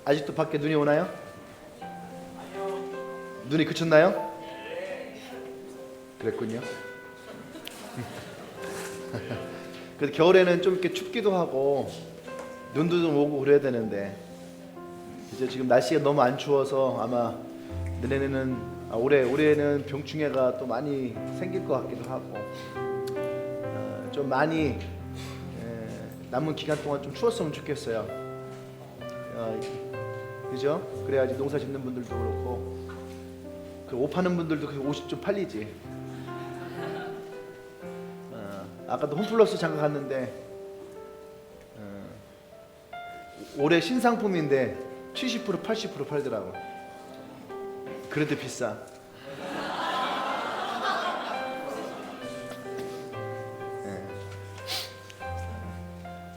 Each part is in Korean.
아직도 밖에 눈이 오나요? 눈이 그쳤나요? 그랬군요. 그래서 겨울에는 좀 이렇게 춥기도 하고 눈도 좀 오고 그래야 되는데 이제 지금 날씨가 너무 안 추워서 아마 올해는 병충해가 또 많이 생길 것 같기도 하고 좀 많이 남은 기간 동안 좀 추웠으면 좋겠어요. 그죠? 그래야지 농사 짓는 분들도 그렇고 그 옷 파는 분들도 그 옷이 좀 팔리지. 아까도 홈플러스 잠깐 갔는데 올해 신상품인데 70% 80% 팔더라고. 그래도 비싸.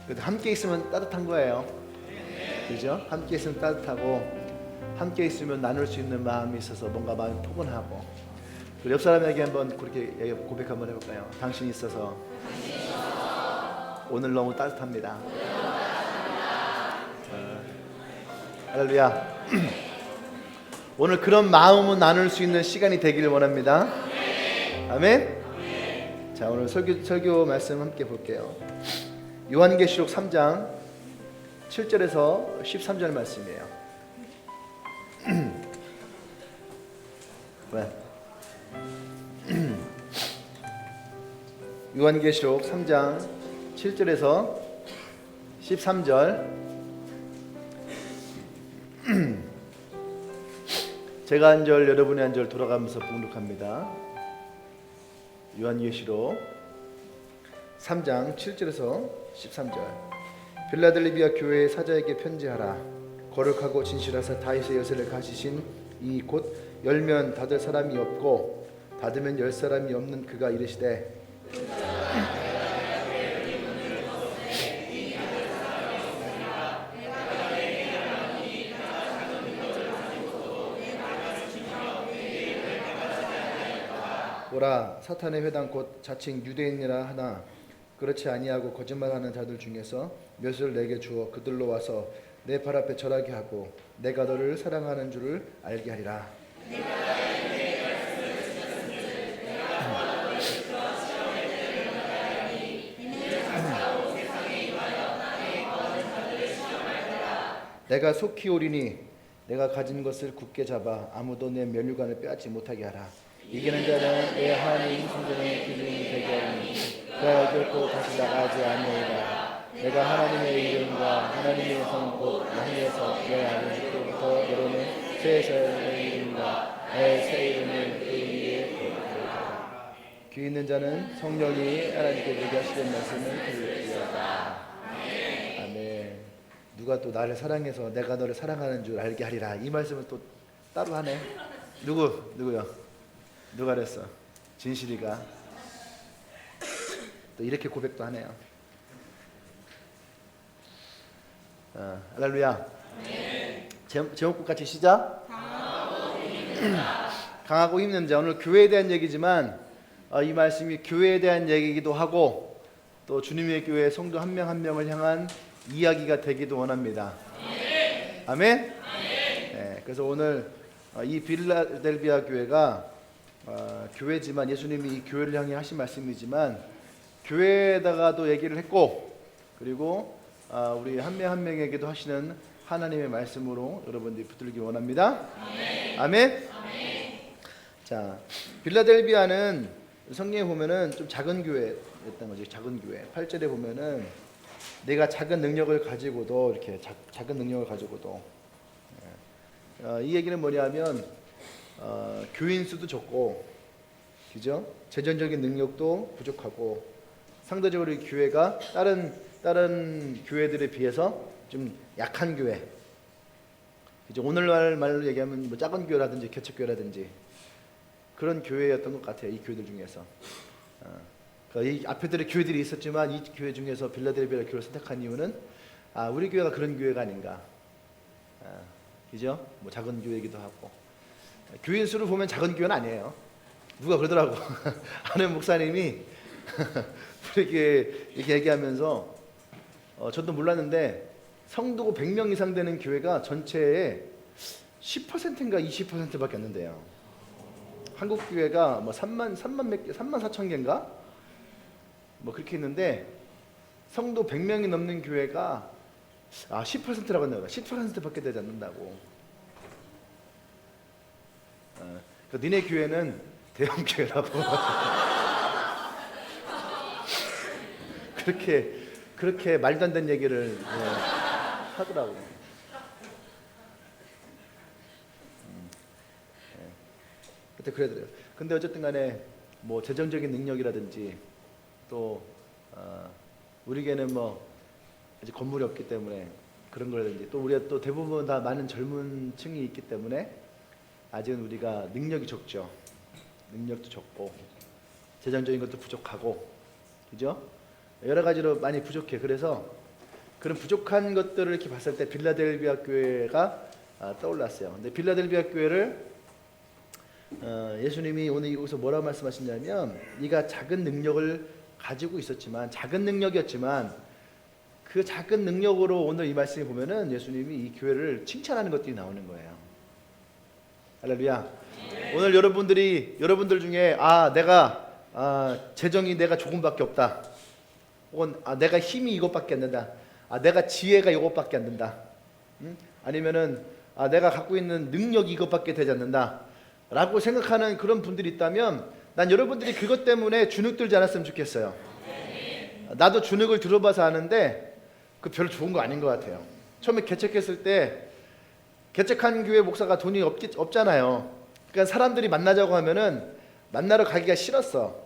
그래도 함께 있으면 따뜻한 거예요. 그죠? 함께 있으면 따뜻하고 함께 있으면 나눌 수 있는 마음이 있어서 뭔가 마음이 포근하고. 그리고 옆 사람에게 한번 그렇게 고백 한번 해볼까요? 당신이 있어서 오늘 너무 따뜻합니다. 할렐루야. 오늘 그런 마음을 나눌 수 있는 시간이 되기를 원합니다. 아멘. 자, 오늘 설교 말씀 함께 볼게요. 요한계시록 3장 7절에서 13절 말씀이에요. 왜? 요한계시록 3장 7절에서 13절 제가 한 절 여러분이 한 절 돌아가면서 봉독합니다. 요한계시록 3장 7절에서 13절. 빌라델비아 교회의 사자에게 편지하라. 거룩하고 진실하사 다윗의 여세를 가지신 이 곧 열면 닫을 사람이 없고 닫으면 열 사람이 없는 그가 이르시되 보라, 사탄의 회당 곧 자칭 유대인이라 하나 그렇지 아니하고 거짓말하는 자들 중에서 몇을 내게 주어 그들로 와서 내 발 앞에 절하게 하고 내가 너를 사랑하는 줄을 알게 하리라. 내가 속히 오리니 내가 가진 것을 굳게 잡아 아무도 내 면류관을 빼앗지 못하게 하라. 이기는 자는 내 하나님 성전의 기준이 되게 하리니 그가 결코 다시 나가지 아니하리라. 내가 하나님의 이름과 하나님의 성 곧 양에서 내 아버지로부터 여러는 새 자의 이름과 내 새 이름을 그 위에 부르리라. 귀 있는 자는 성령이 하나님께 되게 하시는 말씀을 들을지어다. 아멘. 누가 또 나를 사랑해서 내가 너를 사랑하는 줄 알게 하리라. 이 말씀을 또 따로 하네. 누구요? 누가 그랬어? 진실이가 또 이렇게 고백도 하네요. 할렐루야. 제목과 같이 시작. 강하고 힘든 자. 오늘 교회에 대한 얘기지만 이 말씀이 교회에 대한 얘기이기도 하고 또 주님의 교회 성도 한 명 한 명을 향한 이야기가 되기도 원합니다. 아멘. 네, 그래서 오늘 이 빌라델비아 교회가 교회지만 예수님이 이 교회를 향해 하신 말씀이지만 교회에다가도 얘기를 했고 그리고 우리 한 명 한 명에게도 하시는 하나님의 말씀으로 여러분들이 붙들기 원합니다. 아멘. 자, 빌라델비아는 성경에 보면은 좀 작은 교회였던 거죠. 작은 교회. 8절에 보면은 내가 작은 능력을 가지고도 이렇게 작은 능력을 가지고도 이 얘기는 뭐냐면 교인 수도 적고, 그죠? 재정적인 능력도 부족하고 상대적으로 이 교회가 다른 교회들에 비해서 좀 약한 교회. 이제 오늘날 말로 얘기하면 뭐 작은 교회라든지 개척교회라든지 그런 교회였던 것 같아요. 이 교회들 중에서. 그러니까 이 앞에들의 교회들이 있었지만 이 교회 중에서 빌라델비아 교회를 선택한 이유는 우리 교회가 그런 교회가 아닌가. 그죠? 뭐 작은 교회이기도 하고. 교인 수를 보면 작은 교회는 아니에요. 누가 그러더라고. 아는 목사님이 우리 교회 이렇게 얘기하면서 저도 몰랐는데 성도 100명 이상 되는 교회가 전체의 10%인가 20%밖에 안 된대요. 한국 교회가 뭐 3만 4천 개인가? 뭐 그렇게 있는데 성도 100명이 넘는 교회가 10%라고 했나 봐. 10%밖에 되지 않는다고. 그러니까 니네 교회는 대형 교회라고. 그렇게 말도 안 되는 얘기를 하더라고. 그때 그러더래요. 근데 어쨌든 간에 뭐 재정적인 능력이라든지 또 우리 교회는 뭐 아직 건물이 없기 때문에 그런 거라든지 또 우리가 또 대부분 다 많은 젊은 층이 있기 때문에 아직은 우리가 능력이 적죠. 능력도 적고 재정적인 것도 부족하고, 그죠? 여러 가지로 많이 부족해. 그래서 그런 부족한 것들을 이렇게 봤을 때 빌라델비아 교회가 떠올랐어요. 근데 빌라델비아 교회를 예수님이 오늘 여기서 뭐라고 말씀하시냐면, 네가 작은 능력을 가지고 있었지만, 작은 능력이었지만 그 작은 능력으로 오늘 이 말씀에 보면은 예수님이 이 교회를 칭찬하는 것들이 나오는 거예요. 할렐루야. 네. 오늘 여러분들 중에 내가 재정이 내가 조금밖에 없다, 혹은 내가 힘이 이것밖에 안 된다, 내가 지혜가 이것밖에 안 된다, 아니면은 내가 갖고 있는 능력이 이것밖에 되지 않는다 라고 생각하는 그런 분들이 있다면, 난 여러분들이 그것 때문에 주눅 들지 않았으면 좋겠어요. 나도 주눅을 들어봐서 아는데 그 별로 좋은 거 아닌 것 같아요. 처음에 개척했을 때 개척한 교회 목사가 돈이 없잖아요. 그러니까 사람들이 만나자고 하면은 만나러 가기가 싫었어.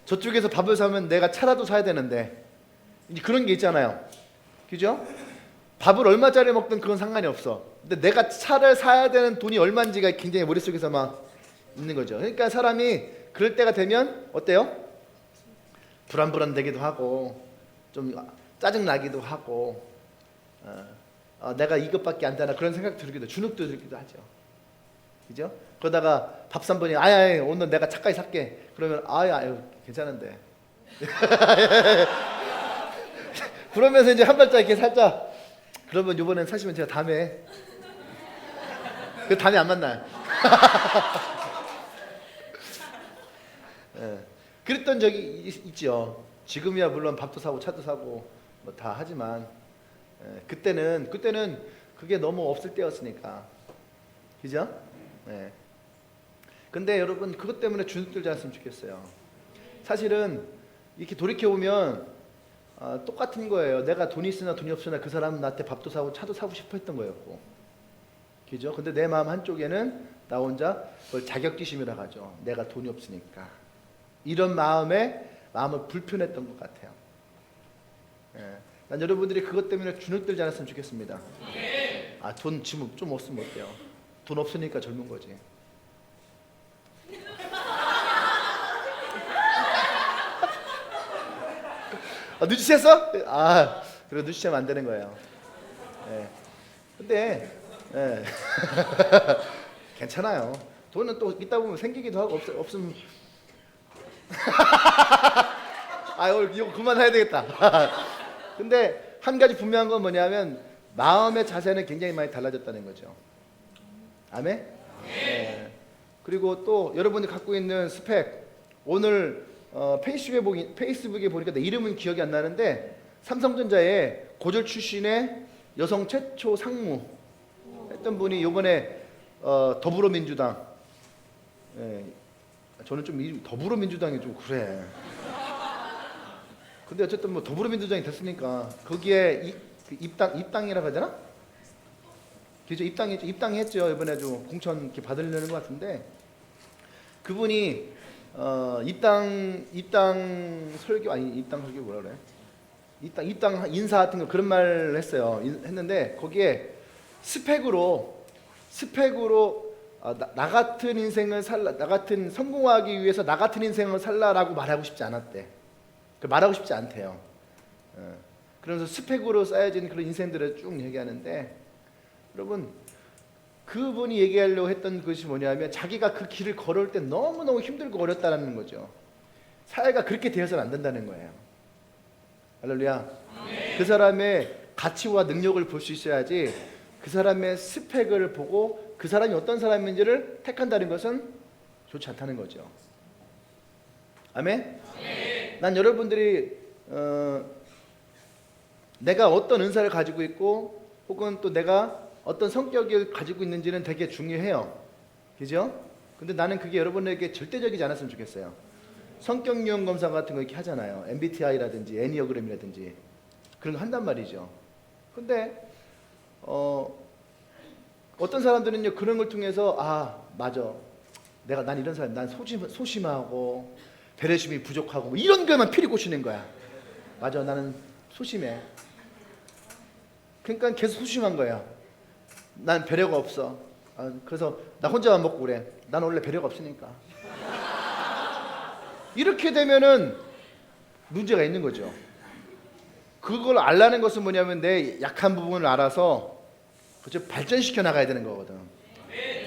저쪽에서 밥을 사면 내가 차라도 사야 되는데, 그런 게 있잖아요. 그죠? 밥을 얼마짜리 먹든 그건 상관이 없어. 근데 내가 차를 사야 되는 돈이 얼마인지가 굉장히 머릿속에서 막 있는 거죠. 그러니까 사람이 그럴 때가 되면 어때요? 불안불안되기도 하고 좀 짜증나기도 하고 내가 이것밖에 안 되나 그런 생각 들기도, 주눅도 들기도 하죠. 그죠? 그러다가 밥 3번이 오늘 내가 차까지 살게. 그러면 아유 괜찮은데. 그러면서 이제 한 발짝 이렇게 살짝, 그러면 이번엔 사시면 제가 다음에 안 만나요. 그랬던 적이 있죠. 지금이야 물론 밥도 사고 차도 사고 뭐 다 하지만 그때는 그게 너무 없을 때였으니까. 그죠? 근데 여러분 그것 때문에 주눅 들지 않았으면 좋겠어요. 사실은 이렇게 돌이켜보면 똑같은 거예요. 내가 돈이 있으나 돈이 없으나 그 사람은 나한테 밥도 사고 차도 사고 싶어 했던 거였고, 그죠? 근데 내 마음 한쪽에는 나 혼자 그걸 자격지심이라고 하죠. 내가 돈이 없으니까. 이런 마음을 불편했던 것 같아요. 난 여러분들이 그것 때문에 주눅 들지 않았으면 좋겠습니다. 돈 지금 좀 없으면 어때요? 돈 없으니까 젊은 거지. 눈치챘어? 그래 눈치채면 안 되는 거예요. 근데 괜찮아요. 돈은 또 있다 보면 생기기도 하고 없으면 이거 그만해야 되겠다. 근데 한 가지 분명한 건 뭐냐면 마음의 자세는 굉장히 많이 달라졌다는 거죠. 아멘? 그리고 또 여러분이 갖고 있는 스펙, 오늘 페이스북에 보니까 내 이름은 기억이 안 나는데 삼성전자의 고졸 출신의 여성 최초 상무 했던 분이 이번에 더불어민주당, 저는 좀 더불어민주당이 좀 그래. 근데 어쨌든 뭐 더불어민주당이 됐으니까 거기에 입당이라고 하잖아? 그죠? 입당했죠. 이번에 좀 공천 이렇게 받으려는 것 같은데, 그분이 입당 설교 뭐라 그래? 입당 인사 같은 거 그런 말을 했어요. 했는데 거기에 스펙으로 나 같은 인생을 살라, 나 같은 성공하기 위해서 나 같은 인생을 살라라고 말하고 싶지 않았대. 말하고 싶지 않대요. 그러면서 스펙으로 쌓여진 그런 인생들을 쭉 얘기하는데, 여러분 그분이 얘기하려고 했던 것이 뭐냐면 자기가 그 길을 걸을 때 너무너무 힘들고 어렵다는 거죠. 사회가 그렇게 되어서는 안 된다는 거예요. 할렐루야. 그 사람의 가치와 능력을 볼 수 있어야지 그 사람의 스펙을 보고 그 사람이 어떤 사람인지를 택한다는 것은 좋지 않다는 거죠. 아멘? 난 여러분들이 내가 어떤 은사를 가지고 있고 혹은 또 내가 어떤 성격을 가지고 있는지는 되게 중요해요. 그죠? 근데 나는 그게 여러분에게 절대적이지 않았으면 좋겠어요. 성격 유형 검사 같은 거 이렇게 하잖아요. MBTI라든지 애니어그램이라든지 그런 거 한단 말이죠. 근데 어떤 사람들은요 그런 걸 통해서 아 맞아 난 이런 사람, 난 소심하고 배려심이 부족하고 뭐 이런 것만 피리 꽂히는 거야. 맞아 나는 소심해. 그러니까 계속 소심한 거야. 난 배려가 없어. 그래서 나 혼자만 먹고 그래. 난 원래 배려가 없으니까. 이렇게 되면은 문제가 있는 거죠. 그걸 알라는 것은 뭐냐면 내 약한 부분을 알아서 그저 발전시켜 나가야 되는 거거든.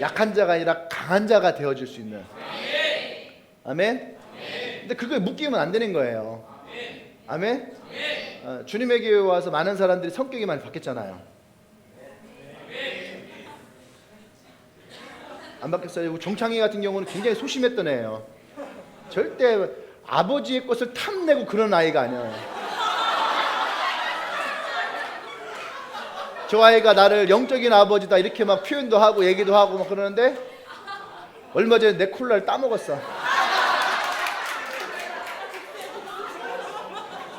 약한 자가 아니라 강한 자가 되어줄 수 있는. 아멘? 근데 그거에 묶이면 안 되는 거예요. 아멘? 주님의 교회에 와서 많은 사람들이 성격이 많이 바뀌었잖아요. 안 바뀌었어요. 종창이 같은 경우는 굉장히 소심했던 애예요. 절대 아버지의 것을 탐내고 그런 아이가 아니에요. 저 아이가 나를 영적인 아버지다 이렇게 막 표현도 하고 얘기도 하고 막 그러는데 얼마 전에 내 콜라를 따먹었어.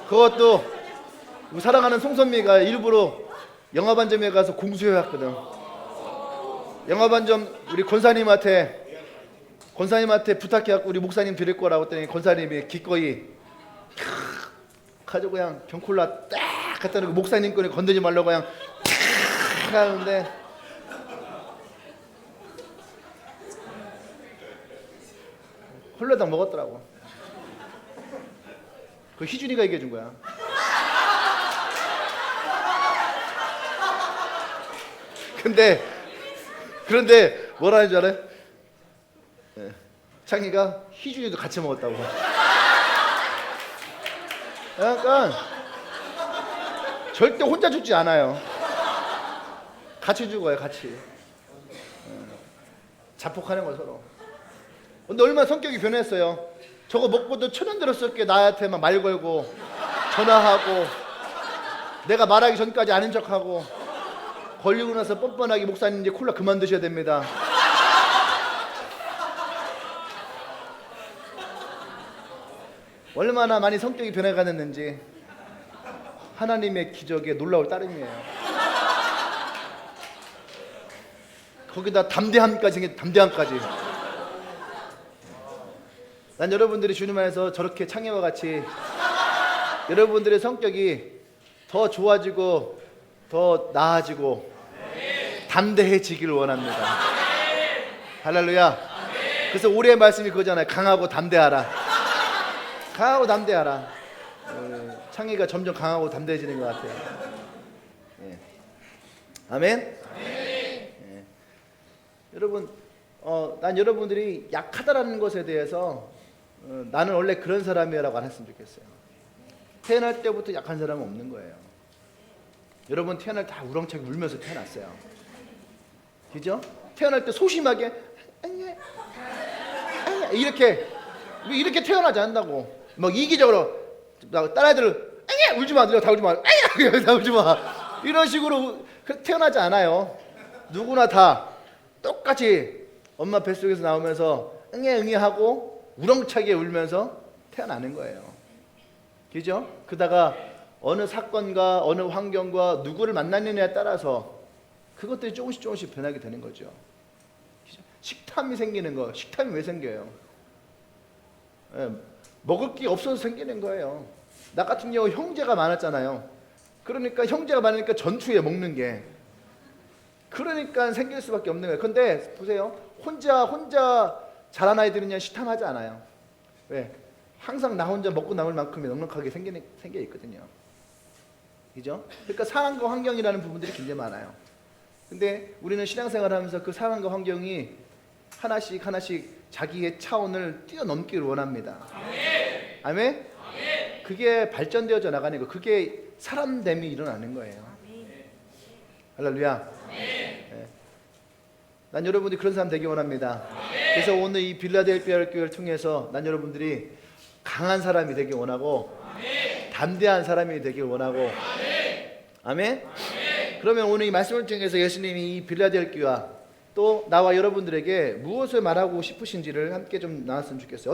그것도 우리 사랑하는 송선미가 일부러 영화반점에 가서 공수해 왔거든. 영화반점 우리 권사님한테 부탁해갖고 우리 목사님 드릴 거라고 했더니 권사님이 기꺼이 가지고 그냥 병콜라 딱 갖다 놓고 목사님 거에 건드리지 말라고 그냥 하는데 홀라당 먹었더라고. 그 희준이가 얘기해 준 거야. 그런데 뭐라 하는 줄 알아요? 창희가 희준이도 같이 먹었다고. 약간 절대 혼자 죽지 않아요. 같이 죽어요, 같이. 자폭하는 거 서로. 근데 얼마나 성격이 변했어요. 저거 먹고도 천연 들었을 게 나한테 막 말 걸고 전화하고 내가 말하기 전까지 아는 척하고 걸리고 나서 뻔뻔하게 목사님 이제 콜라 그만 드셔야 됩니다. 얼마나 많이 성격이 변해가는지 하나님의 기적에 놀라울 따름이에요. 거기다 담대함까지 생긴 담대함까지. 난 여러분들이 주님 안에서 저렇게 창희와 같이 여러분들의 성격이 더 좋아지고 더 나아지고 담대해지기를 원합니다. 할렐루야. 그래서 올해의 말씀이 그거잖아요. 강하고 담대하라. 강하고 담대하라. 창희가 점점 강하고 담대해지는 것 같아요. 예. 아멘. 예. 여러분, 난 여러분들이 약하다라는 것에 대해서 나는 원래 그런 사람이라고 안 했으면 좋겠어요. 태어날 때부터 약한 사람은 없는 거예요. 여러분 태어날 때 다 우렁차게 울면서 태어났어요. 그죠? 태어날 때 소심하게 이렇게 태어나지 않는다고. 막 이기적으로 다른 애들을 울지 마, 다 울지 마, 다 울지 마. 이런 식으로 태어나지 않아요. 누구나 다 똑같이 엄마 뱃속에서 나오면서 응애응애하고 우렁차게 울면서 태어나는 거예요. 그죠? 그러다가 어느 사건과 어느 환경과 누구를 만나느냐에 따라서 그것들이 조금씩 변하게 되는 거죠. 식탐이 생기는 거. 식탐이 왜 생겨요? 먹을 게 없어서 생기는 거예요. 나 같은 경우 형제가 많았잖아요. 그러니까 형제가 많으니까 전투에 먹는 게 그러니까 생길 수밖에 없는 거예요. 근데 보세요. 혼자 자란 아이들은요 식탐하지 않아요. 왜? 항상 나 혼자 먹고 남을 만큼이 넉넉하게 생겨 있거든요. 그죠? 그러니까 상황과 환경이라는 부분들이 굉장히 많아요. 근데 우리는 신앙생활을 하면서 그 상황과 환경이 하나씩 자기의 차원을 뛰어넘기를 원합니다. 아멘? 그게 발전되어져 나가는 거, 그게 사람됨이 일어나는 거예요. 할렐루야. 난 여러분들이 그런 사람 되기 원합니다. 그래서 오늘 이 빌라델피아 교회를 통해서 난 여러분들이 강한 사람이 되기 원하고 담대한 사람이 되기 원하고 아멘? 그러면 오늘 이 말씀을 통해서 예수님이 이 빌라델피아 또 나와 여러분들에게 무엇을 말하고 싶으신지를 함께 좀 나눴으면 좋겠어요.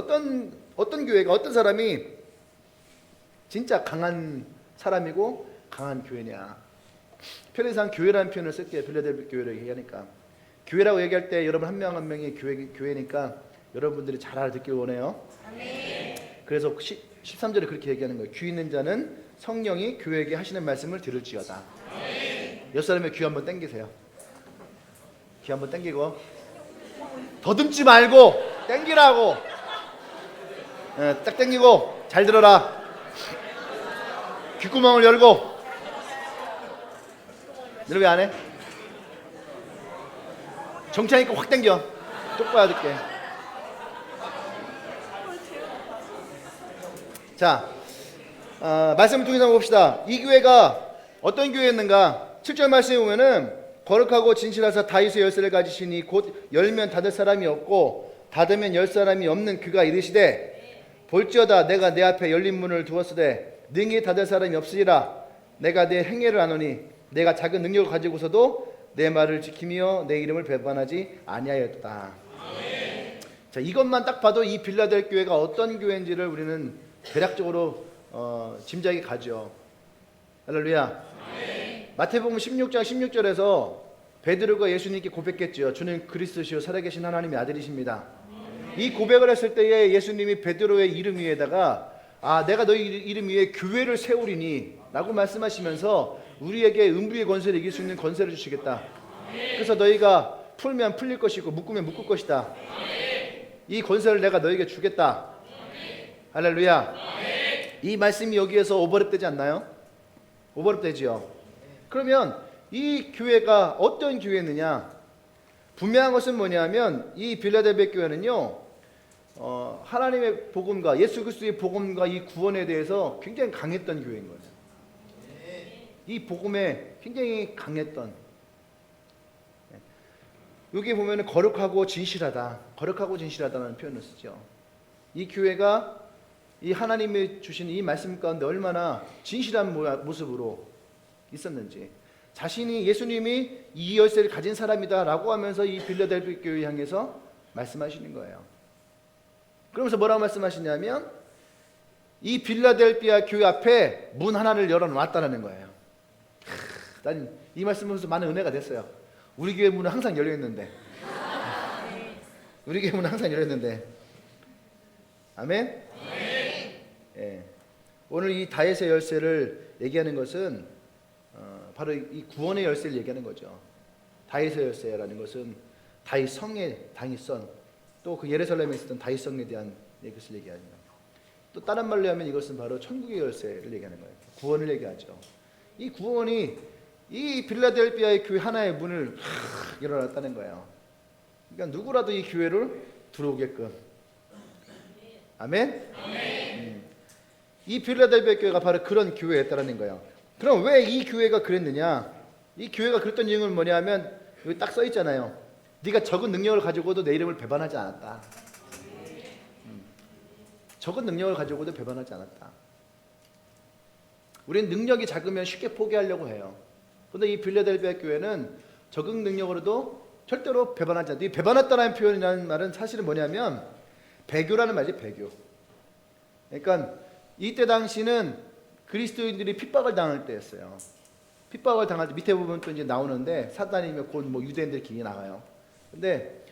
어떤 교회가 어떤 사람이 진짜 강한 사람이고 강한 교회냐. 편의상 교회라는 표현을 쓸게요. 빌라델피아 교회를 얘기하니까 교회라고 얘기할 때 여러분 한 명 한 명이 교회니까 여러분들이 잘 알아듣길 원해요. 그래서 13절에 그렇게 얘기하는 거예요. 귀 있는 자는 성령이 교회에게 하시는 말씀을 들을지어다. 옆 사람의 귀 한번 당기세요. 귀 한번 당기고 더듬지 말고 당기라고. 딱 당기고 잘 들어라. 귓구멍을 열고. 너 왜 안 해? 정치하니까 확 당겨. 쪽봐야 듣게. 자, 말씀을 통해서 한번 봅시다. 이 교회가 어떤 교회였는가? 7절 말씀에 보면은 거룩하고 진실하사 다윗의 열쇠를 가지시니 곧 열면 닫을 사람이 없고 닫으면 열 사람이 없는 그가 이르시되 볼지어다 내가 내 앞에 열린 문을 두었으되 능히 닫을 사람이 없으리라. 내가 내 행위를 아노니 내가 작은 능력을 가지고서도 내 말을 지키며 내 이름을 배반하지 아니하였다. 자, 이것만 딱 봐도 이 빌라델 교회가 어떤 교회인지를 우리는 대략적으로 짐작이 가죠. 할렐루야. 마태복음 16장 16절에서 베드로가 예수님께 고백했죠. 주는 그리스도시요 살아계신 하나님의 아들이십니다. 이 고백을 했을 때에 예수님이 베드로의 이름 위에다가 내가 너희 이름 위에 교회를 세우리니 라고 말씀하시면서 우리에게 음부의 권세를 이길 수 있는 권세를 주시겠다. 그래서 너희가 풀면 풀릴 것이고 묶으면 묶을 것이다. 이 권세를 내가 너희에게 주겠다. 할렐루야. 이 말씀이 여기에서 오버랩 되지 않나요? 오버랩 되지요. 그러면 이 교회가 어떤 교회느냐? 분명한 것은 뭐냐면 이 빌라델피아 교회는요, 하나님의 복음과 예수 그리스도의 복음과 이 구원에 대해서 굉장히 강했던 교회인 거예요. 이 복음에 굉장히 강했던. 여기 보면은 거룩하고 진실하다는 표현을 쓰죠. 이 교회가 이 하나님이 주신 이 말씀 가운데 얼마나 진실한 모습으로 있었는지, 자신이 예수님이 이 열쇠를 가진 사람이다라고 하면서 이 빌라델피아 교회를 향해서 말씀하시는 거예요. 그러면서 뭐라고 말씀하시냐면 이 빌라델피아 교회 앞에 문 하나를 열어놨다는 거예요. 난 이 말씀 보면서 많은 은혜가 됐어요. 우리 교회 문은 항상 열려있는데 아멘? 예. 오늘 이 다윗의 열쇠를 얘기하는 것은 바로 이 구원의 열쇠를 얘기하는 거죠. 다윗의 열쇠라는 것은 다윗 성의 다윗성, 또 그 예루살렘에 있었던 다윗성에 대한 것을 얘기하는 거예요. 또 다른 말로 하면 이것은 바로 천국의 열쇠를 얘기하는 거예요. 구원을 얘기하죠. 이 구원이 이 빌라델피아의 교회 하나의 문을 열어놨다는 거예요. 그러니까 누구라도 이 교회를 들어오게끔. 아멘? 이 빌라델피아 교회가 바로 그런 교회였다는 거예요. 그럼 왜 이 교회가 그랬느냐? 이 교회가 그랬던 이유는 뭐냐면 여기 딱 써 있잖아요. 네가 적은 능력을 가지고도 내 이름을 배반하지 않았다. 적은 능력을 가지고도 배반하지 않았다. 우리는 능력이 작으면 쉽게 포기하려고 해요. 그런데 이 빌라델피아 교회는 적은 능력으로도 절대로 배반하지 않았다. 이 배반했다는 표현이라는 말은 사실은 뭐냐면 배교라는 말이지, 배교. 그러니까 이때 당시는 그리스도인들이 핍박을 당할 때였어요. 핍박을 당할 때 밑에 보면 또 이제 나오는데 사단이면 곧 뭐 유대인들 길이 나가요. 근데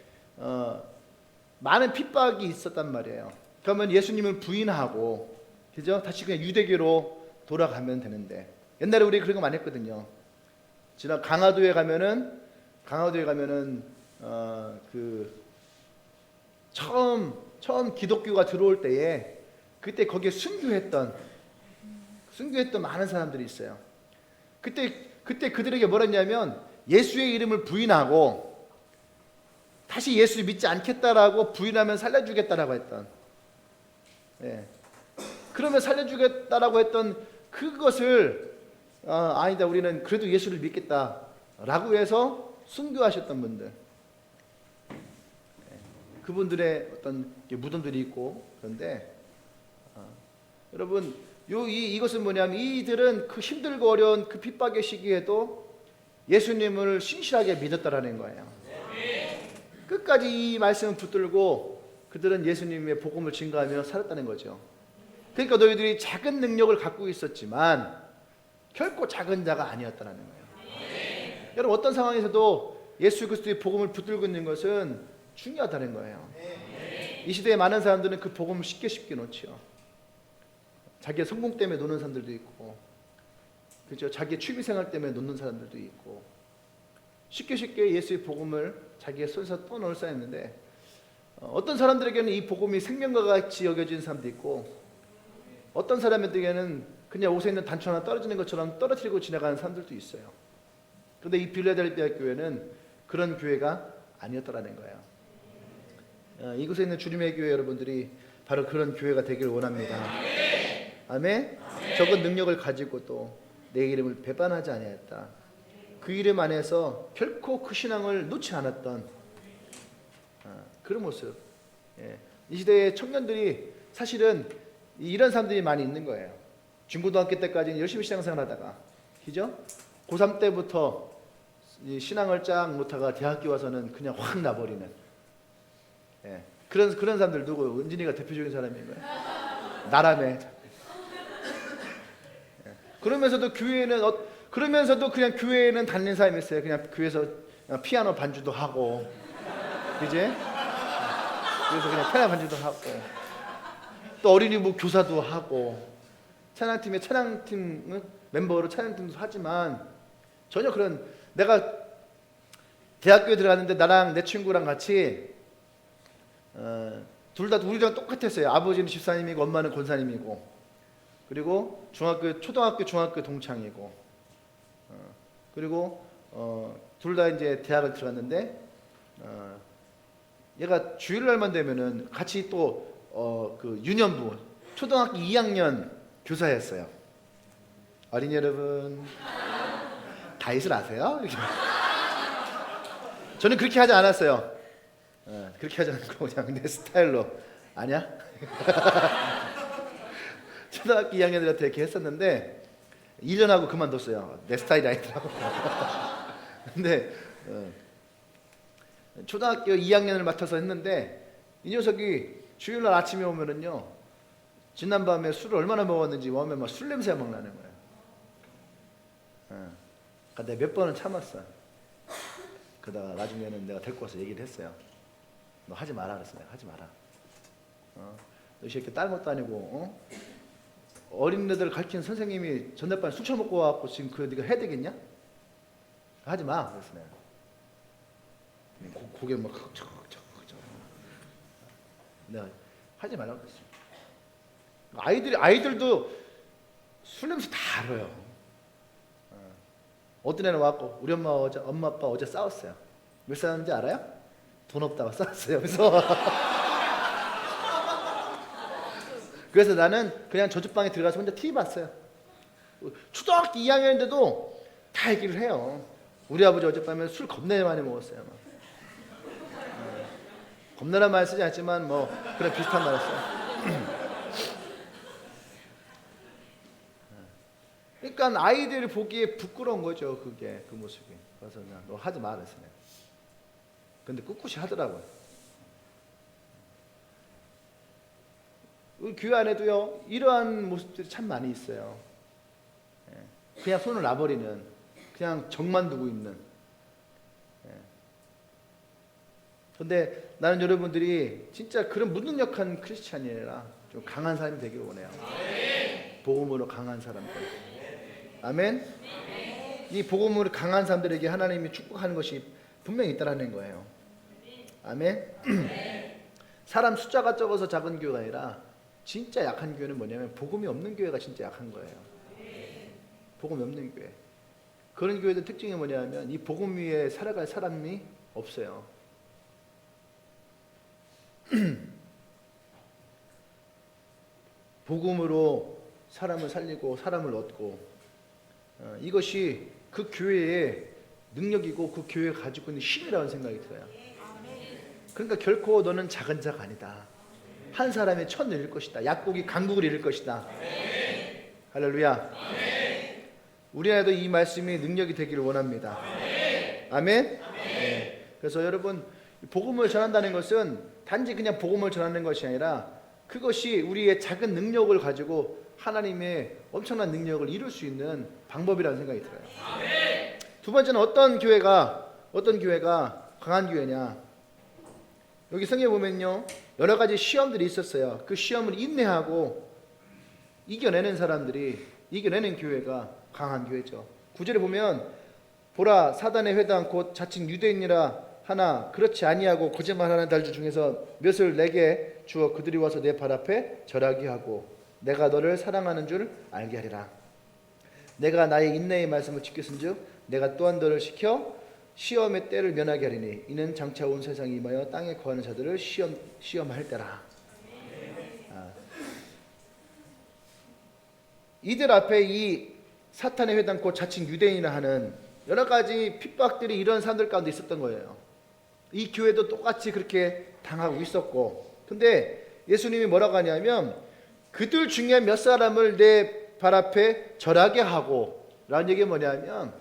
많은 핍박이 있었단 말이에요. 그러면 예수님을 부인하고, 그죠? 다시 그냥 유대교로 돌아가면 되는데, 옛날에 우리 그런 거 많이 했거든요. 지난 강화도에 가면은 그 처음 기독교가 들어올 때에 그때 거기에 순교했던 많은 사람들이 있어요. 그때 그들에게 뭐라 했냐면 예수의 이름을 부인하고 다시 예수를 믿지 않겠다라고 부인하면 살려주겠다라고 했던. 예. 그러면 살려주겠다라고 했던 그것을 아니다, 우리는 그래도 예수를 믿겠다. 라고 해서 순교하셨던 분들, 그분들의 어떤 무덤들이 있고. 그런데 여러분, 이것은 뭐냐면 이들은 그 힘들고 어려운 그 핍박의 시기에도 예수님을 신실하게 믿었다라는 거예요. 끝까지 이 말씀을 붙들고 그들은 예수님의 복음을 증거하며 살았다는 거죠. 그러니까 너희들이 작은 능력을 갖고 있었지만 결코 작은 자가 아니었다는 거예요. 여러분, 어떤 상황에서도 예수 그리스도의 복음을 붙들고 있는 것은 중요하다는 거예요. 이 시대에 많은 사람들은 그 복음을 쉽게 놓지요. 자기의 성공 때문에 놓는 사람들도 있고, 그렇죠? 자기의 취미생활 때문에 놓는 사람들도 있고, 쉽게 예수의 복음을 자기의 손에서 떠놓을 수 있는데, 어떤 사람들에게는 이 복음이 생명과 같이 여겨지는 사람도 있고, 어떤 사람들에게는 그냥 옷에 있는 단추 하나 떨어지는 것처럼 떨어뜨리고 지나가는 사람들도 있어요. 그런데 이 빌라델피아 교회는 그런 교회가 아니었다라는 거예요. 이곳에 있는 주님의 교회 여러분들이 바로 그런 교회가 되길 원합니다. 아멘. 적은 능력을 가지고 또 내 이름을 배반하지 아니하였다. 그 이름 안에서 결코 그 신앙을 놓지 않았던 그런 모습. 이 시대의 청년들이 사실은 이런 사람들이 많이 있는 거예요. 중고등학교 때까지는 열심히 신앙생활 하다가, 그죠? 고3 때부터 이 신앙을 쫙 못하가 대학교 와서는 그냥 확 나버리는, 그런 사람들 누구? 은진이가 대표적인 사람인 거예요. 나라매. 그러면서도 그냥 교회에는 다니는 사람이 있어요. 그냥 교회에서 피아노 반주도 하고, 그지? 그래서 그냥 피아노 반주도 하고, 또 어린이부 교사도 하고, 찬양팀 멤버로 찬양팀도 하지만 전혀 그런, 내가 대학교에 들어갔는데 나랑 내 친구랑 같이 둘 다 우리랑 똑같았어요. 아버지는 집사님이고 엄마는 권사님이고, 그리고 초등학교 중학교 동창이고, 그리고 둘 다 이제 대학을 들어갔는데, 얘가 주일날만 되면은 같이 또 그 유년부 초등학교 2학년 교사였어요. 어린이 여러분, 다윗을 아세요? 저는 그렇게 하지 않았어요. 그렇게 하지 않고 그냥 내 스타일로. 아니야? 초등학교 2학년들한테 이렇게 했었는데 1년하고 그만뒀어요. 내 스타일이 아니더라고. 근데 초등학교 2학년을 맡아서 했는데 이 녀석이 주일날 아침에 오면은요, 지난밤에 술을 얼마나 먹었는지 오면 막 술 냄새가 막 나는 거예요. 그러니까 내가 몇 번은 참았어. 그러다가 나중에는 내가 데리고 와서 얘기를 했어요. 너 하지 마라 그랬어요. 하지 마라. 너 이 새끼 다른 것도 아니고, 어린애들 가르치는 선생님이 전날밤에 술 처먹고 와갖고 지금 그 네가 해야 되겠냐? 하지 마 그랬어요. 고개 막 내가 하지 말라고 그랬어요. 아이들도 술 냄새 다 알아요. 어떤 애는 와갖고 우리 엄마 아빠 어제 싸웠어요. 왜 싸웠는지 알아요? 돈 없다고 싸웠어요. 그래서 나는 그냥 저쪽방에 들어가서 혼자 TV 봤어요. 초등학교 2학년인데도 다 얘기를 해요. 우리 아버지 어젯밤에 술 겁나 많이 먹었어요. 겁나란 말 쓰지 않지만 뭐 그런 비슷한 말을 써요. 그러니까 아이들이 보기에 부끄러운 거죠. 그게 그 모습이. 그래서 그냥 너 하지 마 그랬어요. 근데 꿋꿋이 하더라고요. 우리 교회 안에도요, 이러한 모습들이 참 많이 있어요. 그냥 손을 놔버리는, 그냥 정만 두고 있는. 그런데 나는 여러분들이 진짜 그런 무능력한 크리스찬이 아니라 좀 강한 사람이 되기를 원해요. 복음으로 강한 사람들. 아멘. 이 복음으로 강한 사람들에게 하나님이 축복하는 것이 분명히 있다라는 거예요. 아멘. 사람 숫자가 적어서 작은 교회가 아니라 진짜 약한 교회는 뭐냐면 복음이 없는 교회가 진짜 약한 거예요. 복음이 없는 교회. 그런 교회들 특징이 뭐냐면 이 복음 위에 살아갈 사람이 없어요. 복음으로 사람을 살리고 사람을 얻고, 이것이 그 교회의 능력이고 그 교회가 가지고 있는 힘이라는 생각이 들어요. 그러니까 결코 너는 작은 자가 아니다. 한 사람의 천을 이룰 것이다. 약국이 강국을 이룰 것이다. 할렐루야. 우리 안에도 이 말씀이 능력이 되기를 원합니다. 아멘. 네. 그래서 여러분, 복음을 전한다는 것은 단지 그냥 복음을 전하는 것이 아니라 그것이 우리의 작은 능력을 가지고 하나님의 엄청난 능력을 이룰 수 있는 방법이라는 생각이 들어요. 두 번째는 어떤 교회가 강한 교회냐? 여기 성경에 보면요, 여러 가지 시험들이 있었어요. 그 시험을 인내하고 이겨내는 사람들이, 이겨내는 교회가 강한 교회죠. 9절에 보면 보라, 사단의 회당 곧 자칭 유대인이라 하나 그렇지 아니하고 거짓말하는 달들 중에서 몇을 내게 주어 그들이 와서 내 발 앞에 절하게 하고 내가 너를 사랑하는 줄 알게 하리라. 내가 나의 인내의 말씀을 지켰은즉 내가 또한 너를 시켜 시험의 때를 면하게 하리니 이는 장차 온 세상에 임하여 땅에 거하는 자들을 시험할 때라. 이들 앞에 이 사탄의 회당 곧 자칭 유대인이라 하는 여러 가지 핍박들이 이런 사람들 가운데 있었던 거예요. 이 교회도 똑같이 그렇게 당하고 있었고, 근데 예수님이 뭐라고 하냐면 그들 중에 몇 사람을 내 발 앞에 절하게 하고 라는 얘기가 뭐냐면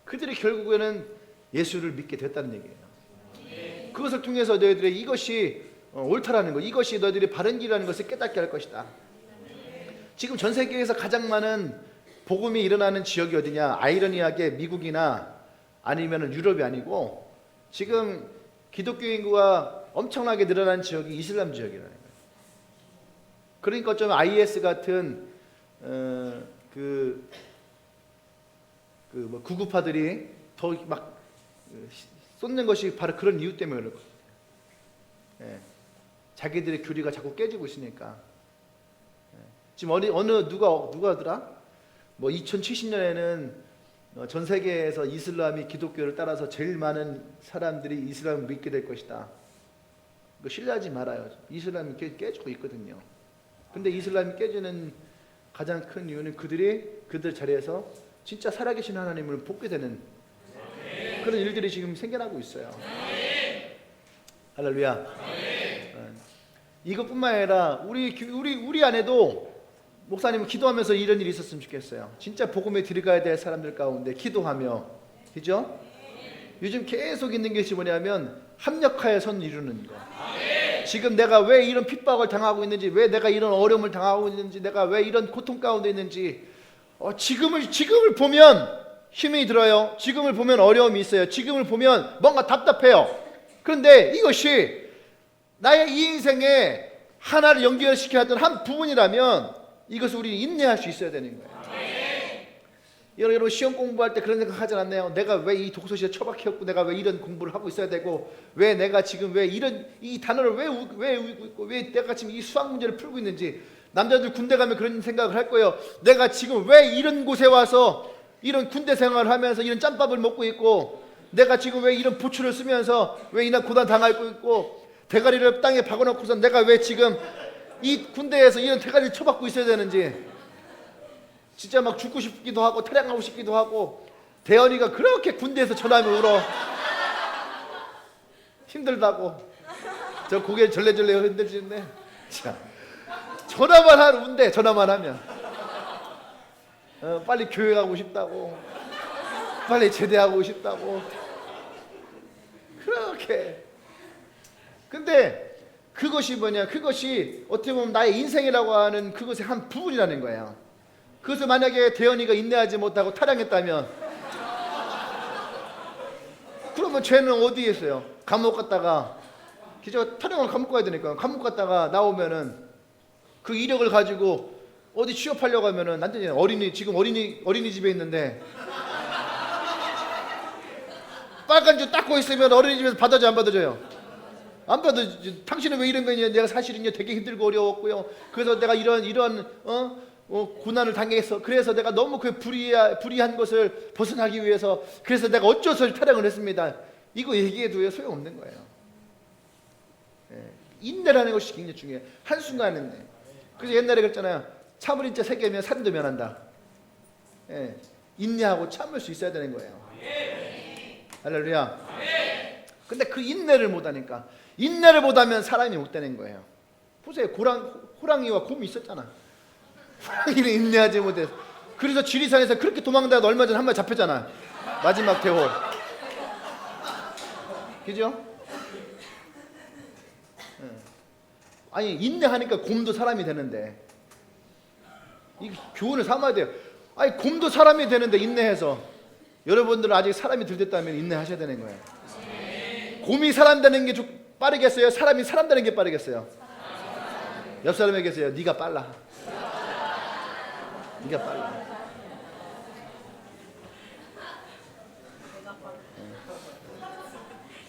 그들이 결국에는 예수를 믿게 됐다는 얘기예요. 그것을 통해서 너희들의 이것이 옳다라는 것, 이것이 너희들이 바른 길이라는 것을 깨닫게 할 것이다. 지금 전 세계에서 가장 많은 복음이 일어나는 지역이 어디냐? 아이러니하게 미국이나 아니면 유럽이 아니고 지금 기독교 인구가 엄청나게 늘어난 지역이 이슬람 지역이라는 거예요. 그러니까 좀 IS 같은 구구파들이 더 막 쏟는 것이 바로 그런 이유 때문에 그럴 거예요. 예. 자기들의 교리가 자꾸 깨지고 있으니까. 예. 지금 누가더라? 뭐 2070년에는 전 세계에서 이슬람이 기독교를 따라서 제일 많은 사람들이 이슬람을 믿게 될 것이다. 그거 신뢰하지 말아요. 이슬람이 깨지고 있거든요. 근데 이슬람이 깨지는 가장 큰 이유는 그들 자리에서 진짜 살아계신 하나님을 복게 되는 그런 일들이 지금 생겨나고 있어요. 할렐루야. 이것뿐만 아니라 우리 안에도 목사님은 기도하면서 이런 일이 있었으면 좋겠어요. 진짜 복음에 들어가야 될 사람들 가운데 기도하며, 그죠? 요즘 계속 있는 것이 뭐냐면 합력하여 선 이루는 거. 지금 내가 왜 이런 핍박을 당하고 있는지, 왜 내가 이런 어려움을 당하고 있는지, 내가 왜 이런 고통 가운데 있는지, 지금을 보면 힘이 들어요. 지금을 보면 어려움이 있어요. 지금을 보면 뭔가 답답해요. 그런데 이것이 나의 이 인생에 하나를 연결시켜야 하던 한 부분이라면 이것을 우리 인내할 수 있어야 되는 거예요. 여러분 시험 공부할 때 그런 생각 하지 않나요? 내가 왜 이 독서실에 처박혔고, 내가 왜 이런 공부를 하고 있어야 되고, 왜 내가 지금 왜 이런 이 단어를 왜 외우고 있고, 왜 내가 지금 이 수학 문제를 풀고 있는지. 남자들 군대 가면 그런 생각을 할 거예요. 내가 지금 왜 이런 곳에 와서 이런 군대 생활을 하면서 이런 짬밥을 먹고 있고, 내가 지금 왜 이런 부추를 쓰면서 왜 이날 고난 당하고 있고, 대가리를 땅에 박아놓고서 내가 왜 지금 이 군대에서 이런 대가리를 쳐박고 있어야 되는지. 진짜 막 죽고 싶기도 하고 탈영하고 싶기도 하고. 대현이가 그렇게 군대에서 전화하면 울어. 힘들다고. 저 고개 절레절레 흔들리는데 자, 전화만 하면 운대. 전화만 하면 빨리 교회 가고 싶다고, 빨리 제대하고 싶다고 그렇게. 근데 그것이 뭐냐, 그것이 어떻게 보면 나의 인생이라고 하는 그것의 한 부분이라는 거예요. 그것을 만약에 대현이가 인내하지 못하고 탈영했다면 그러면 죄는 어디에 있어요? 감옥 갔다가, 기저 탈영을 감옥 가야 되니까 감옥 갔다가 나오면은 그 이력을 가지고 어디 취업하려고 하면은 안 되잖아요. 지금 어린이집에 있는데 빨간 줄 닦고 있으면 어린이집에서 받아줘요, 안 받아줘요? 안 받아줘. 당신은 왜 이런 거냐? 내가 사실은요 되게 힘들고 어려웠고요. 그래서 내가 이런 고난을 당했어. 그래서 내가 너무 그 불의한 것을 벗어나기 위해서 그래서 내가 어쩌서 탈영을 했습니다. 이거 얘기해도요 소용없는 거예요. 인내라는 것이 굉장히 중요해요. 한순간인데. 그래서 옛날에 그랬잖아요. 참을 인자 3개면 살인도 면한다. 인내하고 참을 수 있어야 되는 거예요. 할렐루야. 근데 그 인내를 못하니까, 인내를 못하면 사람이 못 되는 거예요. 보세요. 호랑이와 곰이 있었잖아. 호랑이는 인내하지 못해서, 그래서 지리산에서 그렇게 도망다가 얼마 전에 한 마리 잡혔잖아. 마지막 대호. 그죠? 아니, 인내하니까 곰도 사람이 되는데, 이 교훈을 삼아야 돼요. 아니, 곰도 사람이 되는데 인내해서. 여러분들은 아직 사람이 덜 됐다면 인내하셔야 되는 거예요. 곰이 사람 되는 게 빠르겠어요? 사람이 사람 되는 게 빠르겠어요? 옆 사람에게 계세요. 네가 빨라. 네가 빨라.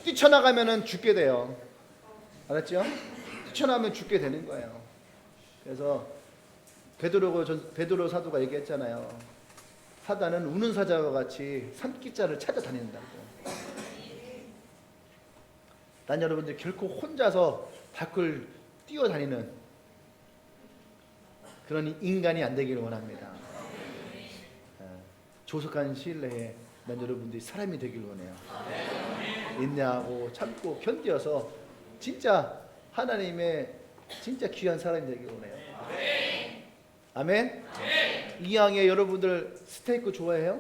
뛰쳐나가면은 죽게 돼요. 알았죠? 뛰쳐나가면 죽게 되는 거예요. 그래서 베드로 사도가 얘기했잖아요. 사단은 우는 사자와 같이 산기자를 찾아다닌다고. 난 여러분들 결코 혼자서 밖을 뛰어다니는 그런 인간이 안 되기를 원합니다. 조속한 시일 내에 난 여러분들이 사람이 되기를 원해요. 인내하고 참고 견뎌서 진짜 하나님의 진짜 귀한 사람이 되기를 원해요. 아멘. 이왕에 여러분들 스테이크 좋아해요?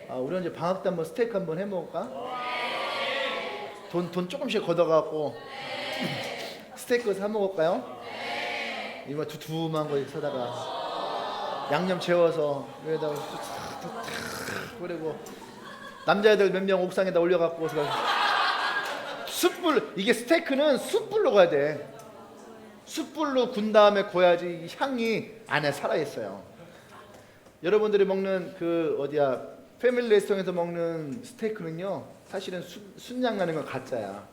우리 이제 방학 때 한번 스테이크 한번 해 먹을까? 돈 조금씩 걷어갖고 스테이크 사 먹을까요? 이거 두툼한 거 사다가 양념 채워서 여기다가 그리고 남자애들 몇 명 옥상에다 올려갖고 숯불, 이게 스테이크는 숯불로 가야 돼. 숯불로 군 다음에 구워야지 향이 안에 살아있어요. 여러분들이 먹는 패밀리 레스토랑에서 먹는 스테이크는요, 사실은 순향 나는 건 가짜야.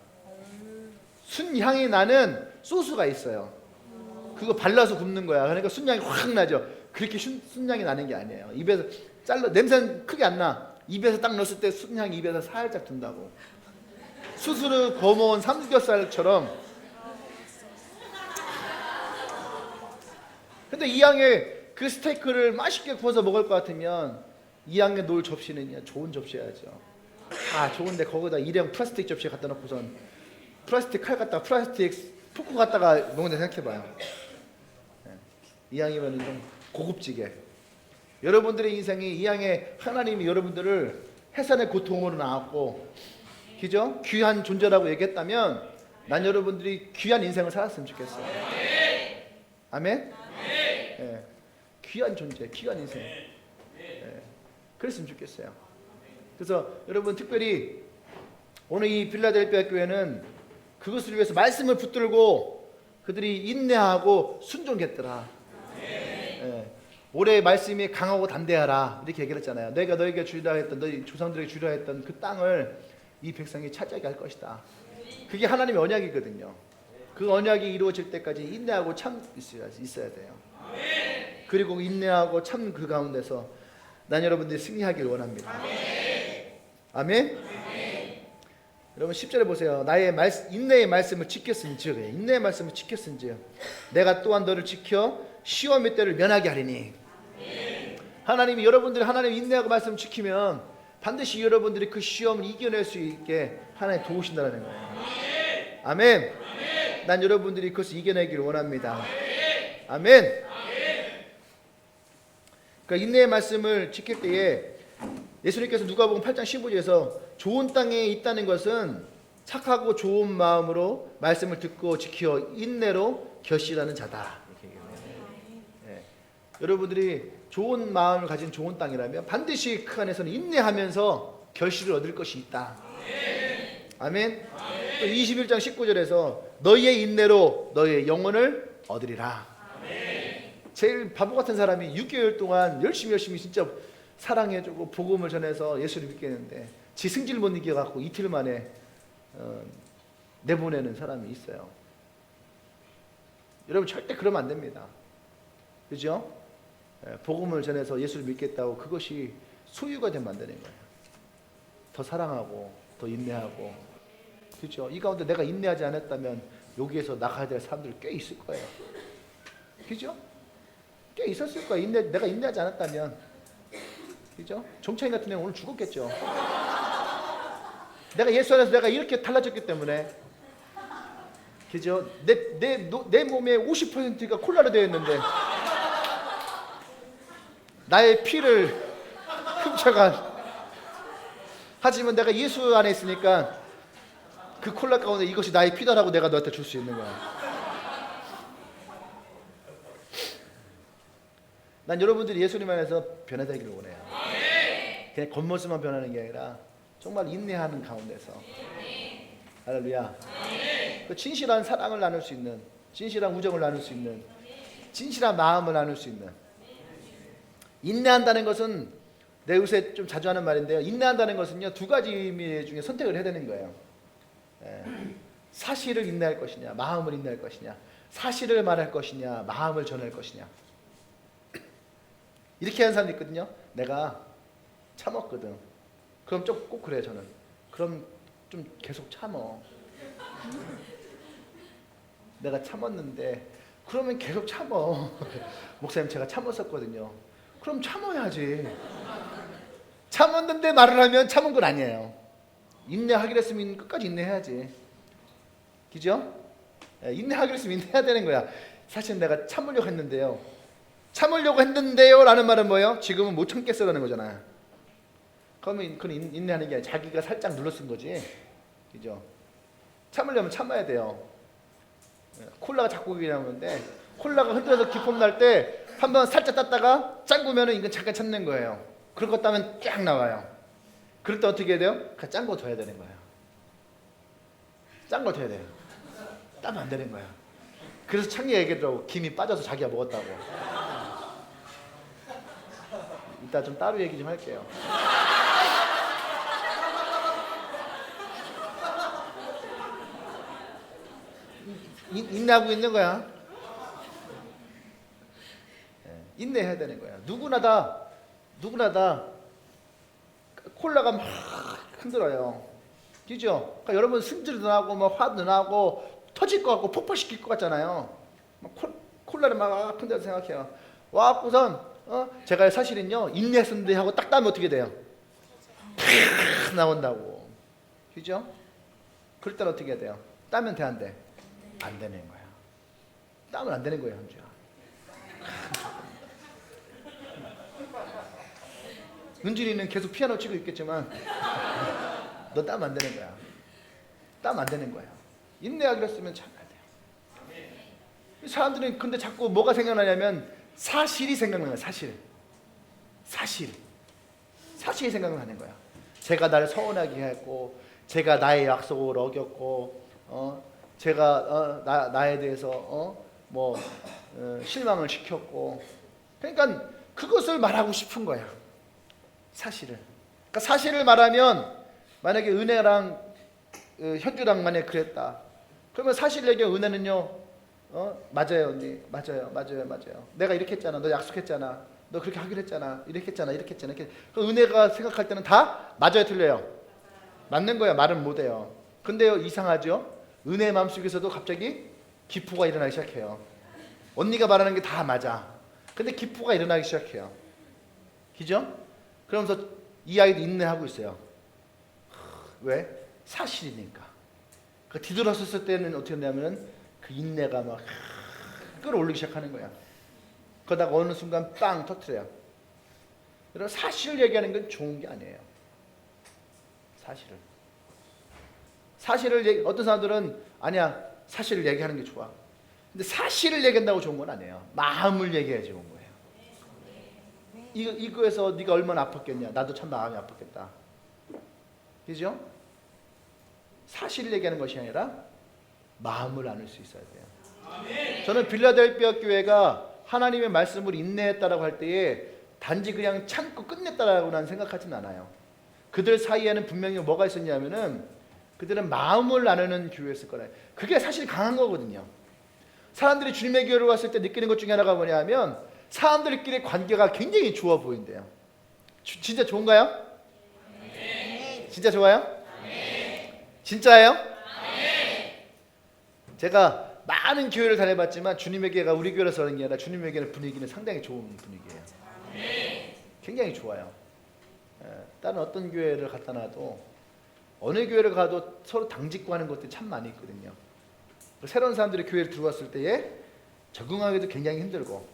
순향이 나는 소스가 있어요. 그거 발라서 굽는 거야. 그러니까 순향이 확 나죠. 그렇게 순향이 나는 게 아니에요. 입에서 냄새는 크게 안 나. 입에서 딱 넣었을 때 순향이 입에서 살짝 든다고. 스스로 거모은 삼겹살처럼. 근데 이 양의 그 스테이크를 맛있게 구워서 먹을 것 같으면 이 양에 놓을 접시는 좋은 접시여야죠. 좋은데 거기다 일회용 플라스틱 접시 갖다 놓고선 플라스틱 칼 갖다가 플라스틱 포크 갖다가 먹는다 생각해봐요. 이 양이면 좀 고급지게. 여러분들의 인생이 이 양에 하나님이 여러분들을 해산의 고통으로 나왔고, 그죠? 귀한 존재라고 얘기했다면 난 여러분들이 귀한 인생을 살았으면 좋겠어요. 아멘? 예. 귀한 존재, 귀한 인생. 예. 그랬으면 좋겠어요. 그래서 여러분 특별히 오늘 이 빌라델피아 교회는 그것을 위해서 말씀을 붙들고 그들이 인내하고 순종했더라. 예. 올해 말씀이 강하고 담대하라 이렇게 얘기를 했잖아요. 내가 너에게 주리라 했던, 너희 조상들에게 주리라 했던 그 땅을 이 백성이 차지하게 할 것이다. 그게 하나님의 언약이거든요. 그 언약이 이루어질 때까지 인내하고 참 있어야 돼요. 그리고 인내하고 참 그 가운데서 난 여러분들이 승리하길 원합니다. 아멘? 여러분 10절에 보세요. 나의 인내의 말씀을 지켰은즉, 인내의 말씀을 지켰은즉 내가 또한 너를 지켜 시험의 때를 면하게 하리니. 하나님이 여러분들이 하나님 인내하고 말씀을 지키면 반드시 여러분들이 그 시험을 이겨낼 수 있게 하나님 도우신다는 거예요. 아멘. 난 여러분들이 그것을 이겨내기를 원합니다. 아멘. 그러니까 인내의 말씀을 지킬 때에 예수님께서 누가복음 8장 15절에서 좋은 땅에 있다는 것은 착하고 좋은 마음으로 말씀을 듣고 지켜 인내로 결실하는 자다. 이렇게 얘기해요. 네. 여러분들이 좋은 마음을 가진 좋은 땅이라면 반드시 그 안에서는 인내하면서 결실을 얻을 것이 있다. 아멘. 또 21장 19절에서 너희의 인내로 너희의 영혼을 얻으리라. 제일 바보 같은 사람이 6개월 동안 열심히 진짜 사랑해주고 복음을 전해서 예수를 믿게 했는데 지 승질 못 이겨갖고 이틀 만에 내보내는 사람이 있어요. 여러분 절대 그러면 안 됩니다. 그죠? 복음을 전해서 예수를 믿겠다고 그것이 소유가 되면 안 되는 거예요. 더 사랑하고 더 인내하고. 그죠? 이 가운데 내가 인내하지 않았다면 여기에서 나가야 될 사람들 꽤 있을 거예요. 그죠? 꽤 있었을 거예요. 내가 인내하지 않았다면. 그죠? 정창인 같은 경우 오늘 죽었겠죠. 내가 예수 안에서 내가 이렇게 달라졌기 때문에. 그죠? 내 몸의 50%가 콜라로 되어 있는데 나의 피를 훔쳐간. 하지만 내가 예수 안에 있으니까 그 콜라 가운데 이것이 나의 피다라고 내가 너한테 줄 수 있는 거야. 난 여러분들이 예수님 안에서 변화되기를 원해요. 그냥 겉모습만 변하는 게 아니라 정말 인내하는 가운데서. 할렐루야. 그 진실한 사랑을 나눌 수 있는, 진실한 우정을 나눌 수 있는, 진실한 마음을 나눌 수 있는. 인내한다는 것은, 내 요새 좀 자주 하는 말인데요, 인내한다는 것은요, 두 가지 의미 중에 선택을 해야 되는 거예요. 사실을 인내할 것이냐, 마음을 인내할 것이냐, 사실을 말할 것이냐, 마음을 전할 것이냐. 이렇게 하는 사람도 있거든요. 내가 참았거든. 그럼 좀 꼭 그래요. 저는 그럼 좀 계속 참어. 내가 참았는데 그러면 계속 참어. 목사님 제가 참았었거든요. 그럼 참아야지. 참았는데 말을 하면 참은 건 아니에요. 인내하기로 했으면 끝까지 인내해야지. 그죠? 인내하기로 했으면 인내해야 되는 거야. 사실 내가 참으려고 했는데요. 참으려고 했는데요 라는 말은 뭐예요? 지금은 못 참겠어라는 거잖아요. 그러면 그건 인내하는 게 아니라 자기가 살짝 눌러 쓴 거지. 그죠? 참으려면 참아야 돼요. 콜라가 작곡이 나오는데 콜라가 흔들어서 기품 날 때 한번 살짝 땄다가 짱구면은 이건 잠깐 참는 거예요. 그런 것 따면 쫙 나와요. 그럴 때 어떻게 해야 돼요? 그 짠 거 더 해야 되는 거예요. 짠 거 더 해야 돼요. 따면 안 되는 거야. 그래서 창리 얘기하더라고. 김이 빠져서 자기가 먹었다고. 이따 좀 따로 얘기 좀 할게요. 인내하고 있는 거야. 인내해야 되는 거야. 누구나 다 콜라가 막 흔들어요. 그죠? 그러니까 여러분 승질도 나고 막 화도 나고 터질 것 같고 폭발시킬 것 같잖아요. 막 콜라를 막 흔들어 생각해요. 와갖고선 제가 사실은요 인내했었는데 하고 딱 따면 어떻게 돼요? 팍 나온다고. 그죠? 그럴 때는 어떻게 해야 돼요? 따면 돼 안 돼? 안 되는 거야. 따면 안 되는 거예요, 현주야. 은준이는 계속 피아노 치고 있겠지만 너 따면 안 되는 거야. 따면 안 되는 거야. 인내하기로 했으면 참아야 돼요. 사람들은 근데 자꾸 뭐가 생각나냐면 사실이 생각나는 거야. 사실이 생각나는 거야. 제가 나를 서운하게 했고, 제가 나의 약속을 어겼고, 제가 나에 대해서 실망을 시켰고, 그러니까 그것을 말하고 싶은 거야. 사실을. 그러니까 사실을 말하면 만약에 은혜랑 현주랑 만약에 그랬다. 그러면 사실 얘기하면 은혜는요. 맞아요 언니. 맞아요. 내가 이렇게 했잖아. 너 약속했잖아. 너 그렇게 하기로 했잖아. 이렇게 했잖아. 이렇게. 그 은혜가 생각할 때는 다 맞아요 틀려요? 맞는 거야. 말은 못해요. 근데요 이상하죠? 은혜의 마음속에서도 갑자기 기포가 일어나기 시작해요. 언니가 말하는 게 다 맞아. 근데 기포가 일어나기 시작해요. 그죠? 그러면서 이 아이도 인내하고 있어요. 왜? 사실이니까. 그 뒤돌아섰을 때는 어떻게 되냐면 그 인내가 막 끌어올리기 시작하는 거야. 그러다가 어느 순간 빵 터트려요. 여러분 사실을 얘기하는 건 좋은 게 아니에요. 사실을 어떤 사람들은 아니야 사실을 얘기하는 게 좋아. 근데 사실을 얘기한다고 좋은 건 아니에요. 마음을 얘기해야 좋은 거예요. 이거에서 네가 얼마나 아팠겠냐. 나도 참 마음이 아팠겠다. 그죠? 사실을 얘기하는 것이 아니라 마음을 나눌 수 있어야 돼요. 저는 빌라델피아 교회가 하나님의 말씀을 인내했다라고 할 때에 단지 그냥 참고 끝냈다라고 난 생각하진 않아요. 그들 사이에는 분명히 뭐가 있었냐면은 그들은 마음을 나누는 교회였을 거예요. 그게 사실 강한 거거든요. 사람들이 주님의 교회로 왔을 때 느끼는 것 중에 하나가 뭐냐면 사람들끼리 관계가 굉장히 좋아 보인대요. 진짜 좋은가요? 네. 진짜 좋아요? 네. 진짜예요? 네. 제가 많은 교회를 다녀봤지만 주님의 교회가 우리 교회라서 그런 게 아니라 주님의 교회는 분위기는 상당히 좋은 분위기예요. 네. 굉장히 좋아요. 다른 어떤 교회를 갖다 놔도 어느 교회를 가도 서로 당짓고 하는 것들이 참 많이 있거든요. 새로운 사람들이 교회에 들어왔을 때에 적응하기도 굉장히 힘들고,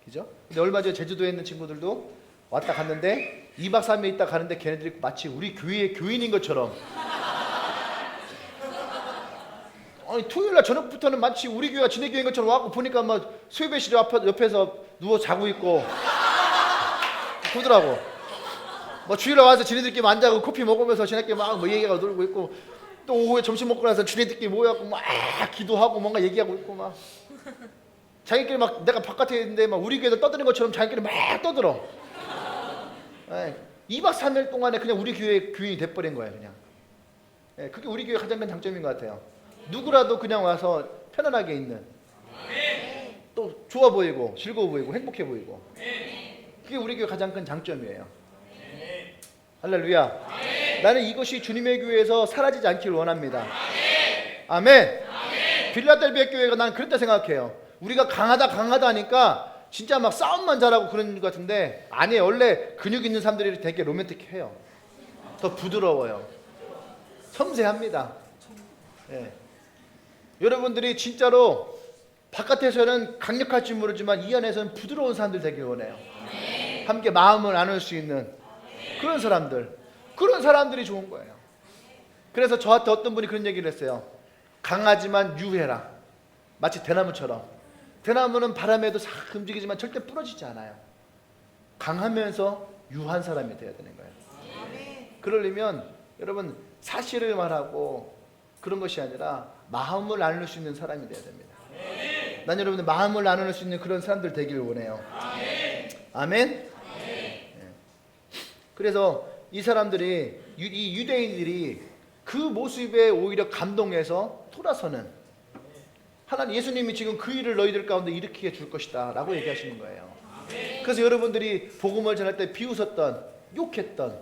그죠? 근데 얼마 전에 제주도에 있는 친구들도 왔다 갔는데 2박 3일 있다 가는데 걔네들이 마치 우리 교회의 교인인 것처럼, 아니 토요일날 저녁부터는 마치 우리 교회가 지네 교회인 것처럼 와갖고 보니까 막 수요배실 옆에서 누워 자고 있고 그러더라고. 뭐 주일날 와서 지네들끼리 앉아고 커피 먹으면서 지네끼리 막 뭐 얘기하고 놀고 있고, 또 오후에 점심 먹고 나서 지네들끼리 모여갖고 막 기도하고 뭔가 얘기하고 있고, 막 자기끼리 막 내가 바깥에 있는데 막 우리 교회에서 떠드는 것처럼 자기끼리 막 떠들어. 2박 3일 동안에 그냥 우리 교회 교인이 돼버린 거예요, 그냥. 그게 우리 교회 가장 큰 장점인 것 같아요. 누구라도 그냥 와서 편안하게 있는, 또 좋아 보이고 즐거워 보이고 행복해 보이고, 그게 우리 교회 가장 큰 장점이에요. 할렐루야. 나는 이것이 주님의 교회에서 사라지지 않기를 원합니다. 아멘. 빌라델비아 교회가 난 그랬다 생각해요. 우리가 강하다 하니까 진짜 막 싸움만 잘하고 그런 것 같은데 아니에요. 원래 근육 있는 사람들이 되게 로맨틱해요. 더 부드러워요. 섬세합니다. 여러분들이 진짜로 바깥에서는 강력할지 모르지만 이 안에서는 부드러운 사람들 되길 원해요. 함께 마음을 나눌 수 있는 그런 사람들이 좋은 거예요. 그래서 저한테 어떤 분이 그런 얘기를 했어요. 강하지만 유해라. 마치 대나무처럼. 대나무는 바람에도 싹 움직이지만 절대 부러지지 않아요. 강하면서 유한 사람이 되어야 되는 거예요. 그러려면 여러분 사실을 말하고 그런 것이 아니라 마음을 나눌 수 있는 사람이 되어야 됩니다. 난 여러분들 마음을 나눌 수 있는 그런 사람들 되기를 원해요. 아멘. 그래서 이 사람들이, 이 유대인들이 그 모습에 오히려 감동해서 돌아서는, 하나님 예수님이 지금 그 일을 너희들 가운데 일으키게 줄 것이다 라고 얘기하시는 거예요. 그래서 여러분들이 복음을 전할 때 비웃었던, 욕했던,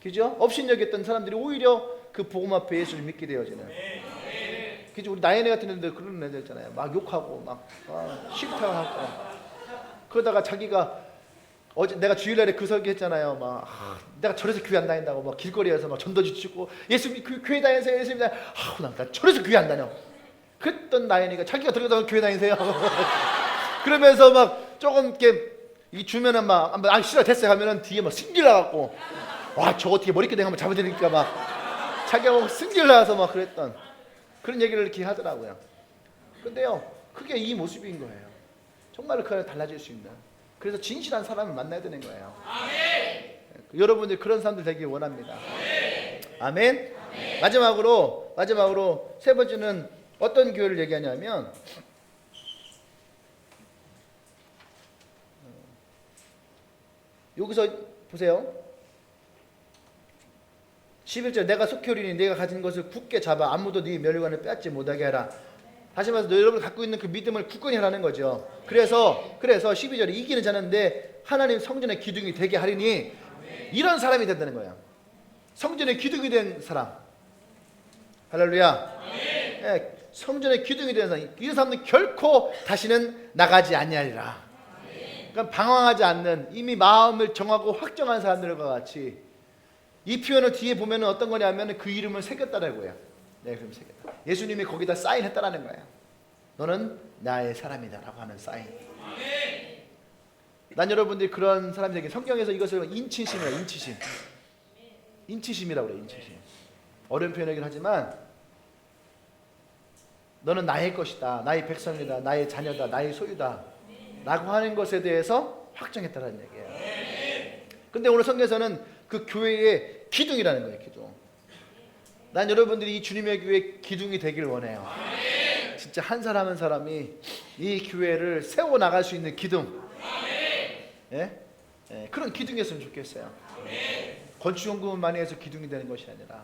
그죠? 업신여겼던 사람들이 오히려 그 복음 앞에 예수를 믿게 되어지는, 그죠? 우리 나연애 같은 애들 그런 애들 있잖아요. 막 욕하고 막 싫다고 하고, 그러다가 자기가 어제 내가 주일날에 그 설교했잖아요. 막 내가 저래서 교회 안 다닌다고 막 길거리에서 막 전도지 치고 예수님 교회 다니세요, 예수님 난 저래서 교회 안 다녀. 그랬던 나연이가 자기가 들어가서 교회 다니세요. 그러면서 막 조금 이렇게 이 주면은 막 싫어 됐어요 하면은 뒤에 막 승질 나갖고 와 저거 어떻게 머리끼리 한번 잡아드리니까 막 자기가 막 승질 나서 막 그랬던 그런 얘기를 이렇게 하더라고요. 근데요 그게 이 모습인 거예요. 정말로 그 안에 달라질 수 있는. 그래서 진실한 사람을 만나야 되는 거예요. 아멘. 여러분들 그런 사람들 되길 원합니다. 아멘. 아멘. 마지막으로 세 번째는 어떤 교회를 얘기하냐면 여기서 보세요. 11절 내가 속히 오리니 내가 가진 것을 굳게 잡아 아무도 네 멸관을 빼앗지 못하게 하라. 다시 말해서 여러분이 갖고 있는 그 믿음을 굳건히 하라는 거죠. 그래서 12절에 이기는 자는 내 하나님 성전의 기둥이 되게 하리니 이런 사람이 된다는 거예요. 성전의 기둥이 된 사람. 할렐루야. 네, 성전의 기둥이 된 사람. 이 사람은 결코 다시는 나가지 아니하리라. 그러니까 방황하지 않는 이미 마음을 정하고 확정한 사람들과 같이 이 표현을 뒤에 보면 어떤 거냐면 그 이름을 새겼다라고 해요. 네, 그럼 새겼다. 예수님이 거기다 사인했다라는 거예요. 너는 나의 사람이다 라고 하는 사인. 난 여러분들이 그런 사람이 되게 성경에서 이것을 인치심이라고 인치심이라고 그래요. 인치심. 어려운 표현이긴 하지만 너는 나의 것이다. 나의 백성이다. 나의 자녀다. 나의 소유다 라고 하는 것에 대해서 확정했다는 얘기예요. 근데 오늘 성경에서는 그 교회의 기둥이라는 거예요. 기둥. 난 여러분들이 이 주님의 교회의 기둥이 되길 원해요. 진짜 한 사람 한 사람이 이 교회를 세워나갈 수 있는 기둥. 그런 기둥이었으면 좋겠어요. 건축원금을 많이 해서 기둥이 되는 것이 아니라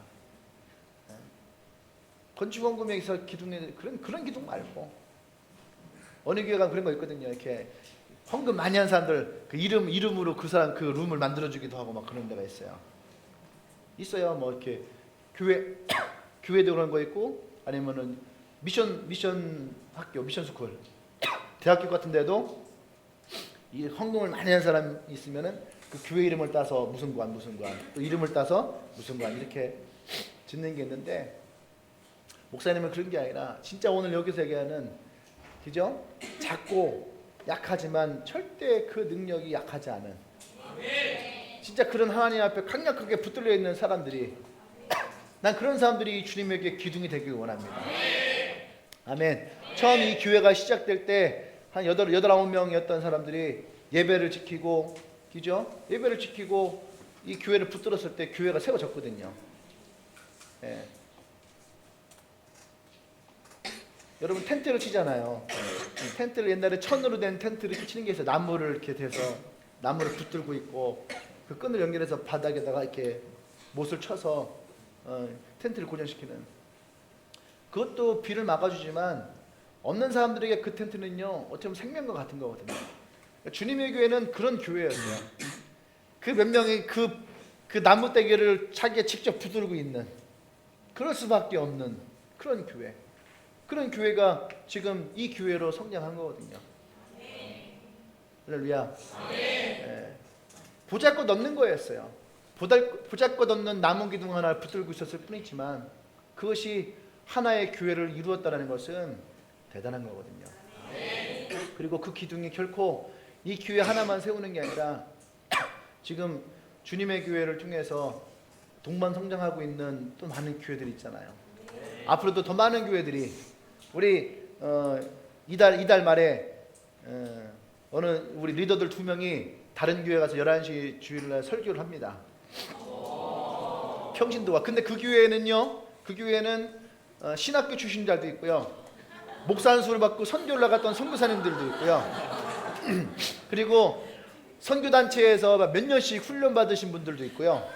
건축원금에서 기둥이 그런 기둥 말고 어느 교회가 그런 거 있거든요. 이렇게 헌금 많이 한 사람들 그 이름으로 그 사람 그 룸을 만들어주기도 하고 막 그런 데가 있어요. 뭐 이렇게 교회도 그런 거 있고 아니면은 미션 학교, 미션 스쿨, 대학교 같은 데도 이 헌금을 많이 한 사람 있으면은 그 교회 이름을 따서 무슨 관, 또 이름을 따서 무슨 관 이렇게 짓는 게 있는데, 목사님은 그런 게 아니라 진짜 오늘 여기서 얘기하는, 그죠? 작고 약하지만 절대 그 능력이 약하지 않은, 진짜 그런 하나님 앞에 강력하게 붙들려 있는 사람들이, 난 그런 사람들이 주님에게 기둥이 되길 원합니다. 아멘. 처음 이 교회가 시작될 때 한 8, 9명이었던 사람들이 예배를 지키고, 그죠? 예배를 지키고 이 교회를 붙들었을 때 교회가 세워졌거든요. 예. 여러분 텐트를 치잖아요. 텐트를 옛날에 천으로 된 텐트를 이렇게 치는 게 있어요. 나무를 이렇게 대서 나무를 붙들고 있고, 그 끈을 연결해서 바닥에다가 이렇게 못을 쳐서 텐트를 고정시키는, 그것도 비를 막아주지만 없는 사람들에게 그 텐트는요 어쩌면 생명과 같은 거거든요. 주님의 교회는 그런 교회였어요. 그 몇 명이 그 나무대기를 자기가 직접 붙들고 있는, 그럴 수밖에 없는 그런 교회, 그런 교회가 지금 이 교회로 성장한 거거든요. 할렐루야. 예. 보잘것 없는 거였어요. 보잘것 없는 나무 기둥 하나 붙들고 있었을 뿐이지만 그것이 하나의 교회를 이루었다는 것은 대단한 거거든요. 그리고 그 기둥이 결코 이 교회 하나만 세우는 게 아니라 지금 주님의 교회를 통해서 동반 성장하고 있는 또 많은 교회들이 있잖아요. 앞으로도 더 많은 교회들이, 우리 이달 말에 어느 우리 리더들 2명이 다른 교회 가서 11시 주일날 설교를 합니다. 평신도와. 근데 그 교회는요, 그 교회는 신학교 출신자도 있고요, 목사 안수를 받고 선교를 나갔던 선교사님들도 있고요, 그리고 선교단체에서 몇 년씩 훈련 받으신 분들도 있고요.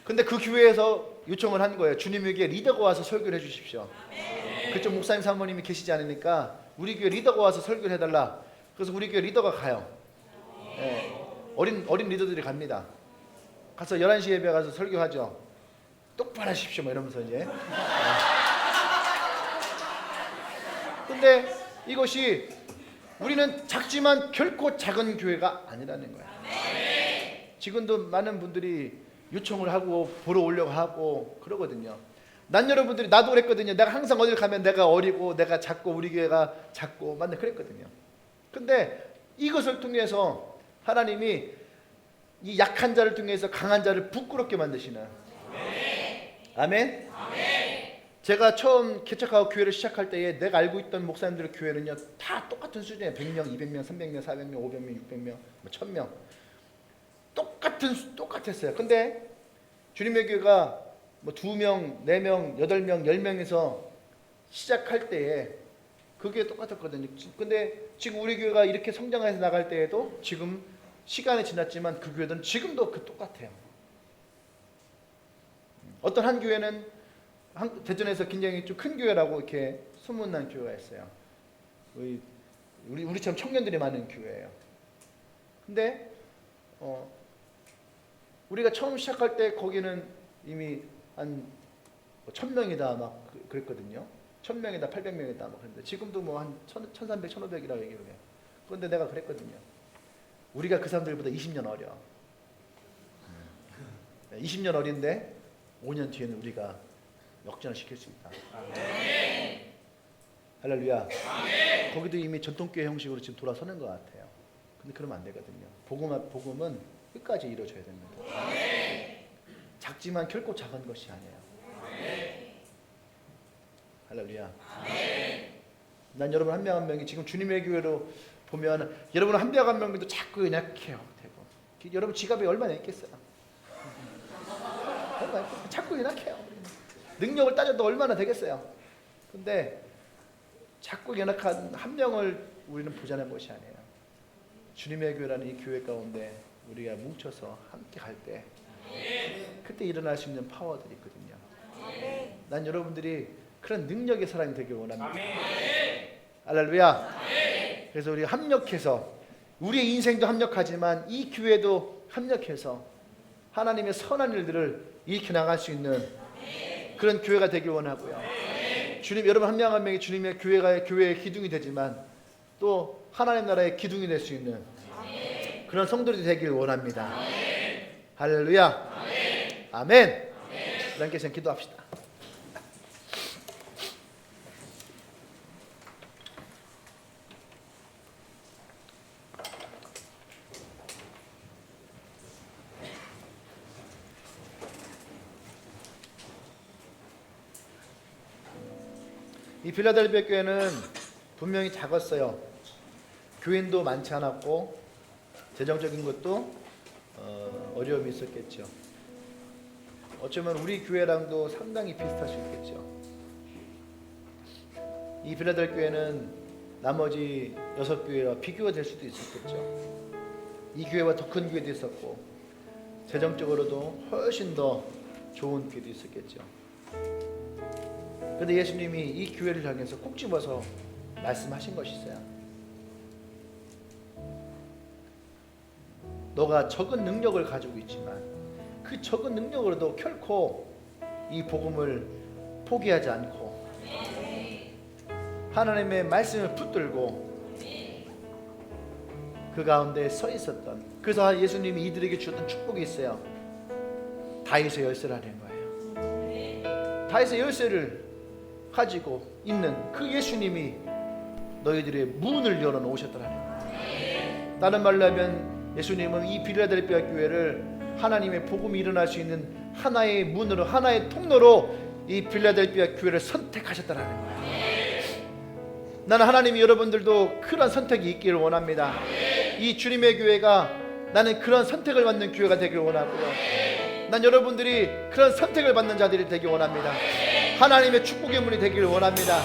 근데 그 교회에서 요청을 한 거예요. 주님에게 리더가 와서 설교를 해주십시오. 그쪽 목사님 사모님이 계시지 않으니까 우리 교회 리더가 와서 설교를 해달라. 그래서 우리 교회 리더가 가요. 예, 어린 리더들이 갑니다. 가서 11시 예배 가서 설교하죠. 똑바로 하십시오 뭐 이러면서 이제. 근데 이것이, 우리는 작지만 결코 작은 교회가 아니라는 거예요. 지금도 많은 분들이 요청을 하고 보러 오려고 하고 그러거든요. 나도 그랬거든요. 내가 항상 어딜 가면 내가 어리고 내가 작고 우리 교회가 작고 맨날 그랬거든요. 근데 이것을 통해서 하나님이 이 약한 자를 통해서 강한 자를 부끄럽게 만드시는. 아멘. 제가 처음 개척하고 교회를 시작할 때에 내가 알고 있던 목사님들의 교회는요 다 똑같은 수준이에요. 100명, 200명, 300명, 400명, 500명, 600명, 1000명 똑같았어요. 근데 주님의 교회가 2명, 4명, 8명, 10명에서 시작할 때에 그게 똑같았거든요. 근데 지금 우리 교회가 이렇게 성장해서 나갈 때에도 지금 시간이 지났지만 그 교회들은 지금도 똑같아요. 어떤 한 교회는 대전에서 굉장히 좀 큰 교회라고 이렇게 소문난 교회가 있어요. 우리처럼 청년들이 많은 교회예요. 근데 우리가 처음 시작할 때 거기는 이미 한 1000명이다 막 그랬거든요. 1000명이다 800명이다 막 그랬는데 지금도 뭐 한 1300, 1500이라고 얘기를 해요. 그런데 내가 그랬거든요. 우리가 그 사람들보다 20년 어려. 20년 어린데 5년 뒤에는 우리가 역전을 시킬 수 있다. 아멘. 할렐루야. 아멘. 거기도 이미 전통교회 형식으로 지금 돌아서는 것 같아요. 근데 그러면 안 되거든요. 복음은 끝까지 이루어져야 됩니다. 아멘. 작지만 결코 작은 것이 아니에요. 아멘. 할렐루야. 아멘. 난 여러분 한 명 한 명이 지금 주님의 교회로 보면 여러분 한 명 한 명도 자꾸 연약해요. 되고. 여러분 지갑에 얼마나 있겠어요? 자꾸 연약해요. 능력을 따져도 얼마나 되겠어요. 근데 자꾸 연약한 한 명을 우리는 보자는 것이 아니에요. 주님의 교회라는 이 교회 가운데 우리가 뭉쳐서 함께 갈 때 그때 일어날 수 있는 파워들이 있거든요. 난 여러분들이 그런 능력의 사람이 되길 원합니다. 할렐루야. 그래서 우리 합력해서 우리의 인생도 합력하지만 이 교회도 합력해서 하나님의 선한 일들을 일으켜 나갈 수 있는 그런 교회가 되길 원하고요. 주님, 여러분 한 명 한 명이 주님의 교회의 기둥이 되지만 또 하나님 나라의 기둥이 될 수 있는 그런 성도들이 되길 원합니다. 할렐루야. 아멘. 하나님께서 기도합시다. 이 필라델피아 교회는 분명히 작았어요. 교인도 많지 않았고 재정적인 것도 어려움이 있었겠죠. 어쩌면 우리 교회랑도 상당히 비슷할 수 있겠죠. 이 필라델피아 교회는 나머지 6교회와 비교가 될 수도 있었겠죠. 이 교회와 더 큰 교회도 있었고 재정적으로도 훨씬 더 좋은 교회도 있었겠죠. 그런데 예수님이 이 교회를 향해서 꼭 집어서 말씀하신 것이 있어요. 너가 적은 능력을 가지고 있지만 그 적은 능력으로도 결코 이 복음을 포기하지 않고 하나님의 말씀을 붙들고 그 가운데 서 있었던, 그래서 예수님이 이들에게 주었던 축복이 있어요. 다윗의 열쇠라는 거예요. 다윗의 열쇠를 가지고 있는 그 예수님이 너희들의 문을 열어놓으셨더라는 거예요. 다른 말로 하면 예수님은 이 필라델피아 교회를 하나님의 복음이 일어날 수 있는 하나의 문으로, 하나의 통로로 이 필라델피아 교회를 선택하셨다는 거예요. 나는 하나님이 여러분들도 그런 선택이 있기를 원합니다. 이 주님의 교회가 나는 그런 선택을 받는 교회가 되길 원하고요. 난 여러분들이 그런 선택을 받는 자들이 되길 원합니다. 하나님의 축복의 문이 되기를 원합니다.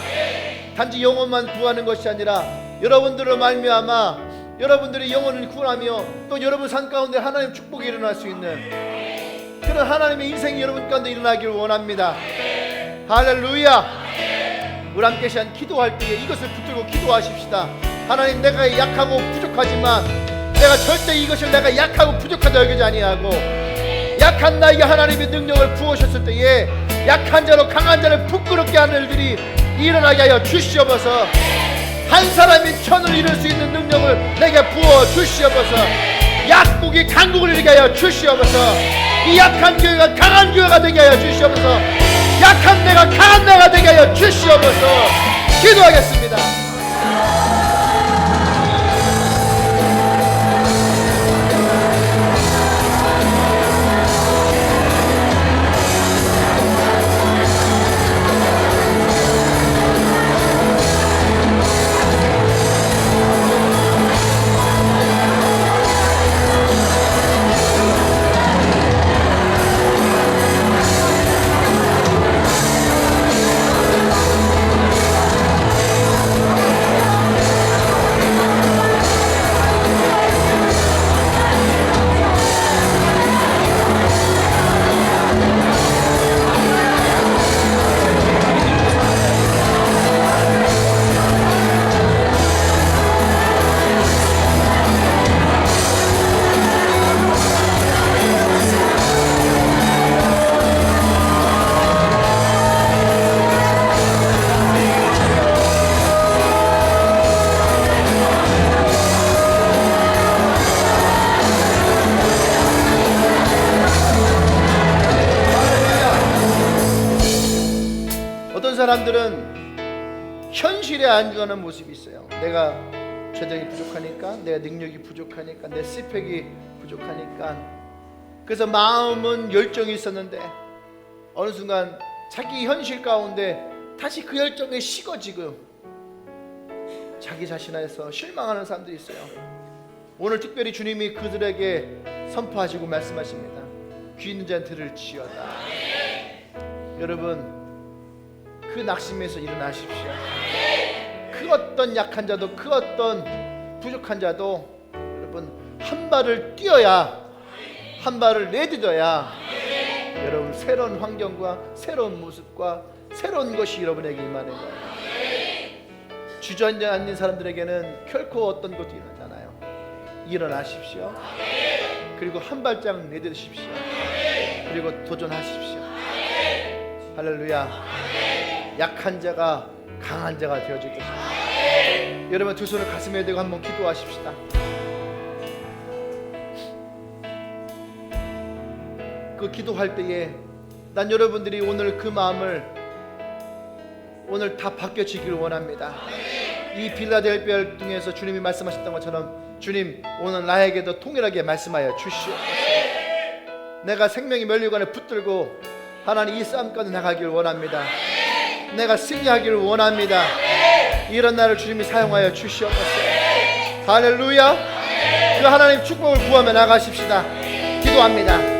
단지 영혼만 구하는 것이 아니라 여러분들로 말미암아 여러분들의 영혼을 구하며 또 여러분 삶 가운데 하나님의 축복이 일어날 수 있는 그런 하나님의 인생이 여러분 가운데 일어나기를 원합니다. 할렐루야. 우리 함께 시간 기도할 때에 이것을 붙들고 기도하십시다. 하나님, 내가 약하고 부족하지만 내가 절대 이것을 내가 약하고 부족하다 여기지 아니하고 약한 나에게 하나님의 능력을 부으셨을 때에 약한 자로 강한 자를 부끄럽게 하는 일들이 일어나게 하여 주시옵소서. 한 사람이 천을 이룰 수 있는 능력을 내게 부어 주시옵소서. 약국이 강국을 이루게 하여 주시옵소서. 이 약한 교회가 강한 교회가 되게 하여 주시옵소서. 약한 내가 강한 내가 되게 하여 주시옵소서. 기도하겠습니다. 사람들은 현실에 안주하는 모습이 있어요. 내가 재정이 부족하니까, 내가 능력이 부족하니까, 내 스펙이 부족하니까. 그래서 마음은 열정이 있었는데 어느 순간 자기 현실 가운데 다시 그 열정에 식어지고 자기 자신에서 실망하는 사람들이 있어요. 오늘 특별히 주님이 그들에게 선포하시고 말씀하십니다. 귀 있는 자는 들을지어다. 여러분, 그 낙심에서 일어나십시오. 그 어떤 약한 자도, 그 어떤 부족한 자도 여러분 한 발을 뛰어야, 한 발을 내딛어야 여러분 새로운 환경과 새로운 모습과 새로운 것이 여러분에게 임하는 거예요. 주저앉는 사람들에게는 결코 어떤 것도 일어나지 않아요. 일어나십시오. 그리고 한 발짝 내딛으십시오. 그리고 도전하십시오. 할렐루야. 약한 자가 강한 자가 되어줄 것입니다. 여러분 두 손을 가슴에 대고 한번 기도하십시다. 붙들고 기도할 때에 난 여러분들이 오늘 그 마음을 오늘 다 바뀌어지기를 원합니다. 이 빌라델비아를 통해서 주님이 말씀하셨던 것처럼 주님 오늘 나에게도 통일하게 말씀하여 주시옵소서. 내가 생명의 면류관에 붙들고 하나님 이 싸움까지 나가기를 원합니다. 내가 승리하기를 원합니다. 이런 날을 주님이 사용하여 주시옵소서. 할렐루야. 그 하나님 축복을 구하며 나가십시다. 기도합니다.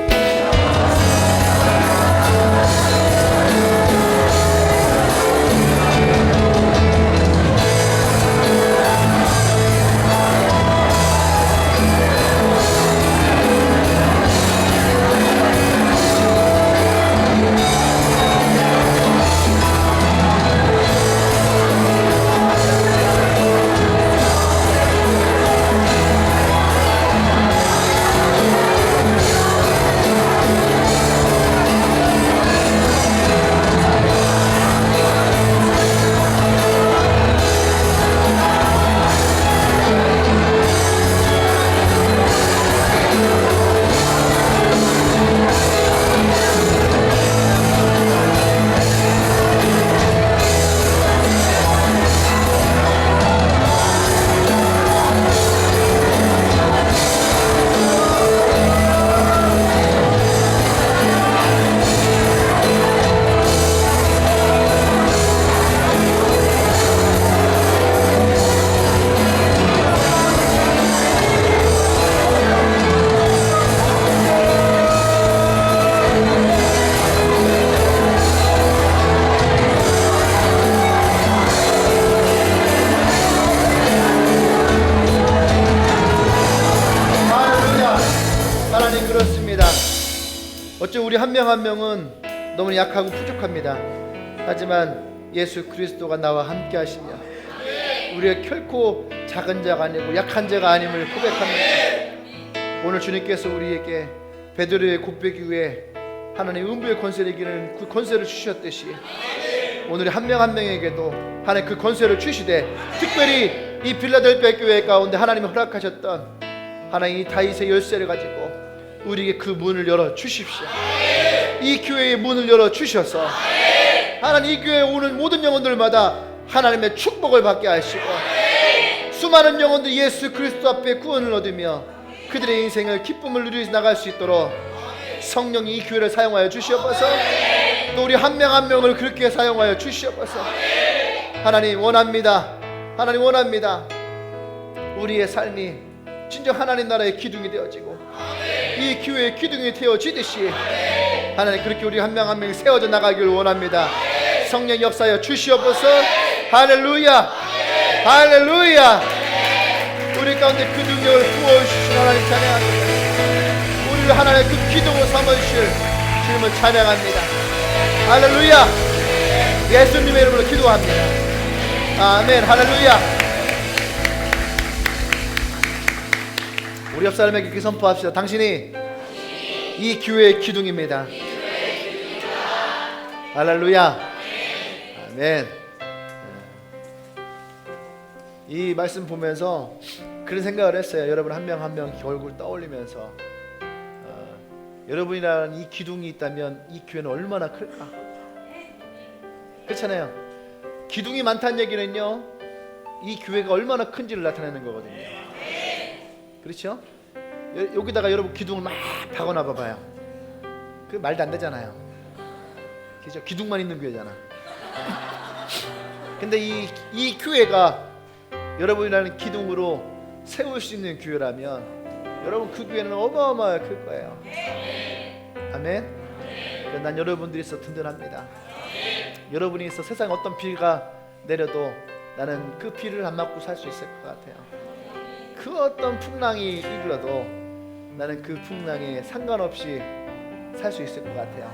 어째 우리 한 명 한 명은 너무 약하고 부족합니다. 하지만 예수 그리스도가 나와 함께 하시며 우리가 결코 작은 자가 아니고 약한 자가 아님을 고백합니다. 오늘 주님께서 우리에게 베드로의 곱배기 위에 하나님 음부의 권세를 이기는 그 권세를 주셨듯이 오늘 한 명 한 명에게도 하나님 그 권세를 주시되 특별히 이 빌라델비아 교회 가운데 하나님이 허락하셨던 하나님 이 다윗의 열쇠를 가지고 우리에게 그 문을 열어 주십시오. 이 교회의 문을 열어 주셔서 하나님 이 교회에 오는 모든 영혼들마다 하나님의 축복을 받게 하시고 수많은 영혼들이 예수 그리스도 앞에 구원을 얻으며 그들의 인생을 기쁨을 누리며 나갈 수 있도록 성령이 이 교회를 사용하여 주시옵소서. 또 우리 한 명 한 명을 그렇게 사용하여 주시옵소서. 하나님 원합니다. 하나님 원합니다. 우리의 삶이 진정 하나님 나라의 기둥이 되어지고 이 교회의 기둥이 되어지듯이 하나님 그렇게 우리 한 명 한 명이 세워져 나가기를 원합니다. 성령 역사여 주시옵소서. 할렐루야 할렐루야. 우리 가운데 그 능력을 부어주신 하나님 찬양합니다. 우리를 하나님의 그 기둥으로 삼아주실 주님을 찬양합니다. 할렐루야. 예수님의 이름으로 기도합니다. 아멘. 할렐루야. 우리 옆 사람에게 이렇게 선포합시다. 당신이 이 교회의 기둥입니다. 할렐루야. 아멘. 이 말씀 보면서 그런 생각을 했어요. 여러분 한 명 한 명 얼굴 떠올리면서 여러분이라는 이 기둥이 있다면 이 교회는 얼마나 클까? 그렇잖아요. 기둥이 많다는 얘기는요 이 교회가 얼마나 큰지를 나타내는 거거든요. 그렇죠? 여기다가 여러분 기둥을 막 박아놔 봐봐요. 그 말도 안 되잖아요. 그죠? 기둥만 있는 교회잖아. 근데 이 교회가 여러분이라는 기둥으로 세울 수 있는 교회라면 여러분 그 교회는 어마어마하게 클 거예요. 아멘. 난 여러분들이 있어 든든합니다. 여러분이 있어 세상에 어떤 비가 내려도 나는 그 비를 안 맞고 살 수 있을 것 같아요. 그 어떤 풍랑이 이끌어도 나는 그 풍랑에 상관없이 살 수 있을 것 같아요.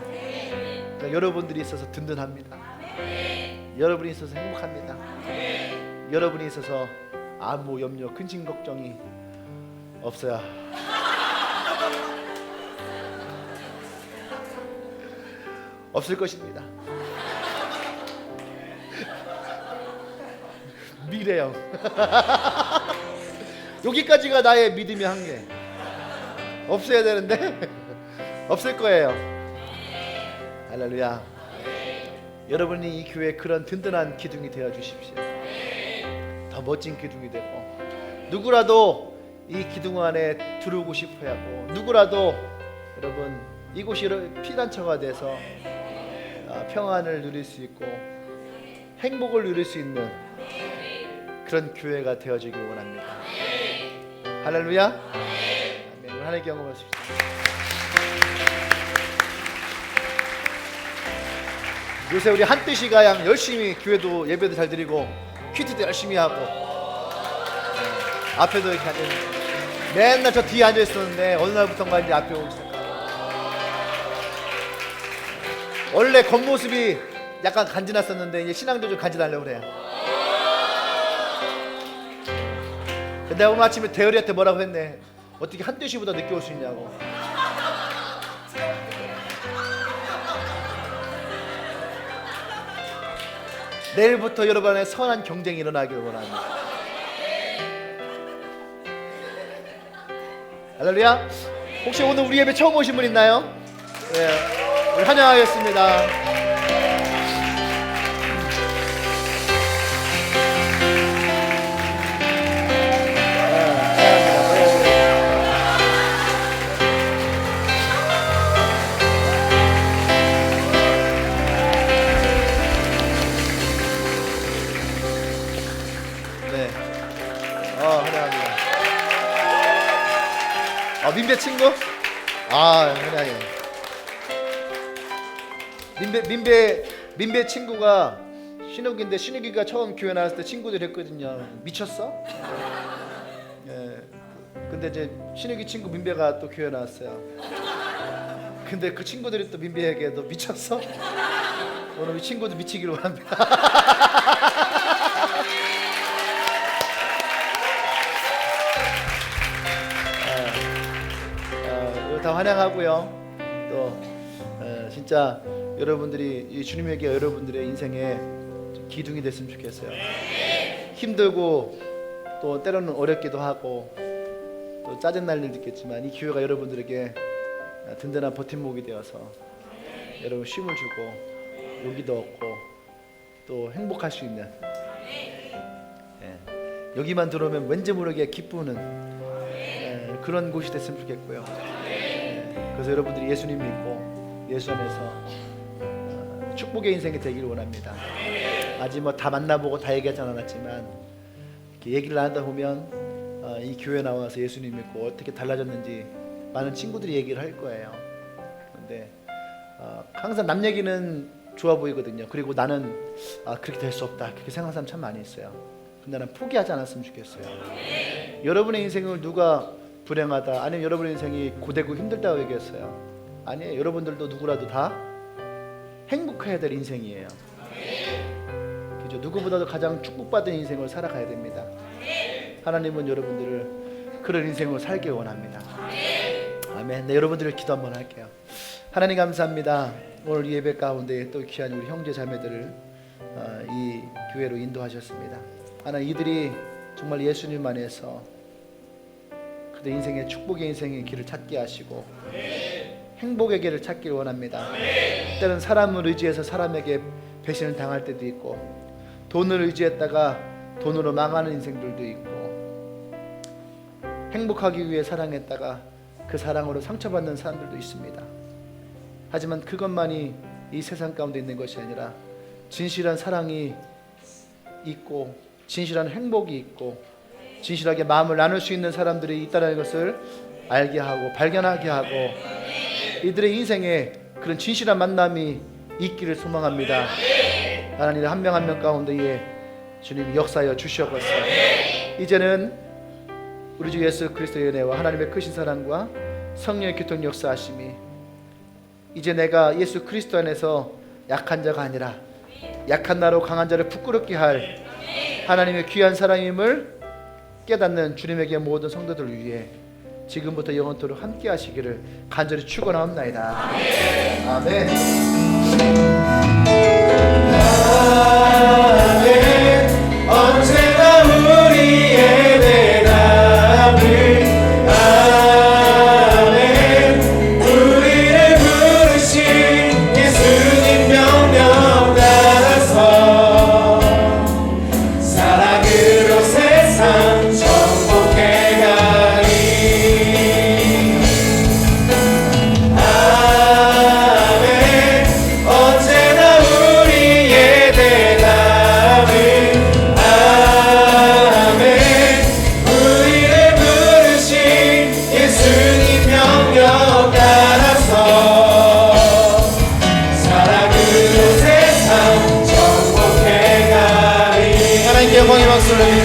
그러니까 여러분들이 있어서 든든합니다. 여러분이 있어서 행복합니다. 여러분이 있어서 아무 염려, 근심, 걱정이 없어야 없을 것입니다. 미래형. 여기까지가 나의 믿음의 한계. 없어야 되는데 없을 거예요. 할렐루야. 여러분이 이 교회에 그런 든든한 기둥이 되어 주십시오. 더 멋진 기둥이 되고, 누구라도 이 기둥 안에 들어오고 싶어 하고, 누구라도 여러분 이곳이 피난처가 돼서 평안을 누릴 수 있고 행복을 누릴 수 있는 그런 교회가 되어지길 원합니다. 할렐루야. 아멘. 하나님의 경험하십시오. 요새 우리 한뜻이가 양 열심히 교회도 예배도 잘 드리고 퀴즈도 열심히 하고, 앞에도 이렇게 앉아있는, 맨날 저 뒤에 앉아있었는데 어느 날부터인가 이제 앞에 오기 시작하고, 원래 겉모습이 약간 간지났었는데 이제 신앙도 좀 간지나려고 그래요. 근데 오늘 아침에 대열이한테 뭐라고 했네. 어떻게 한뜻이보다 늦게 올 수 있냐고. 내일부터 여러분의 선한 경쟁이 일어나기를 원합니다. 할렐루야. 혹시 오늘 우리 예배 처음 오신 분 있나요? 네, 우리 환영하겠습니다. 환영합니다. 민배 친구? 환영해요. 민배 친구가 신욱인데, 신욱이가 처음 교회 나왔을 때 친구들 했거든요. 미쳤어? 예. 근데 이제 신욱이 친구 민배가 또 교회 나왔어요. 근데 그 친구들이 또 민배에게 너 미쳤어? 오늘 친구도 미치기를 원합니다. 다 환영하고요. 또 진짜 여러분들이 이 주님에게 여러분들의 인생에 기둥이 됐으면 좋겠어요. 힘들고 또 때로는 어렵기도 하고 또 짜증날 일도 있겠지만, 이 교회가 여러분들에게 든든한 버팀목이 되어서 여러분 쉼을 주고 용기도 얻고 또 행복할 수 있는, 여기만 들어오면 왠지 모르게 기쁘는 그런 곳이 됐으면 좋겠고요. 그래서 여러분들이 예수님 믿고 예수 안에서 축복의 인생이 되기를 원합니다. 아직 뭐 다 만나보고 다 얘기하지 않았지만, 이렇게 얘기를 나누다 보면 이 교회 나와서 예수님 믿고 어떻게 달라졌는지 많은 친구들이 얘기를 할 거예요. 그런데 항상 남 얘기는 좋아 보이거든요. 그리고 나는 그렇게 될 수 없다, 그렇게 생각하는 사람 참 많이 있어요. 근데 나는 포기하지 않았으면 좋겠어요. 여러분의 인생을 누가 불행하다, 아니면 여러분의 인생이 고되고 힘들다고 얘기했어요? 아니에요. 여러분들도 누구라도 다 행복해야 될 인생이에요. 그죠? 누구보다도 가장 축복받은 인생을 살아가야 됩니다. 하나님은 여러분들을 그런 인생으로 살길 원합니다. 아멘. 네, 여러분들을 기도 한번 할게요. 하나님 감사합니다. 오늘 예배 가운데 또 귀한 우리 형제 자매들을 이 교회로 인도하셨습니다. 하나님, 이들이 정말 예수님 안에서 그들 인생의 축복의 인생의 길을 찾게 하시고 행복의 길을 찾길 원합니다. 때는 사람을 의지해서 사람에게 배신을 당할 때도 있고, 돈을 의지했다가 돈으로 망하는 인생들도 있고, 행복하기 위해 사랑했다가 그 사랑으로 상처받는 사람들도 있습니다. 하지만 그것만이 이 세상 가운데 있는 것이 아니라 진실한 사랑이 있고 진실한 행복이 있고 진실하게 마음을 나눌 수 있는 사람들이 있다는 것을 알게 하고 발견하게 하고, 이들의 인생에 그런 진실한 만남이 있기를 소망합니다. 하나님, 한 명 한 명 가운데에 주님이 역사하여 주시옵소서. 이제는 우리 주 예수 그리스도의 은혜와 하나님의 크신 사랑과 성령의 교통 역사하심이, 이제 내가 예수 그리스도 안에서 약한 자가 아니라 약한 나로 강한 자를 부끄럽게 할 하나님의 귀한 사랑임을 깨닫는 주님에게 모든 성도들을 위해 지금부터 영원토록 함께 하시기를 간절히 축원하옵나이다. 아멘. 아멘. 언제나 우리의 대답을 아멘. 우리를 예수를 믿습니다.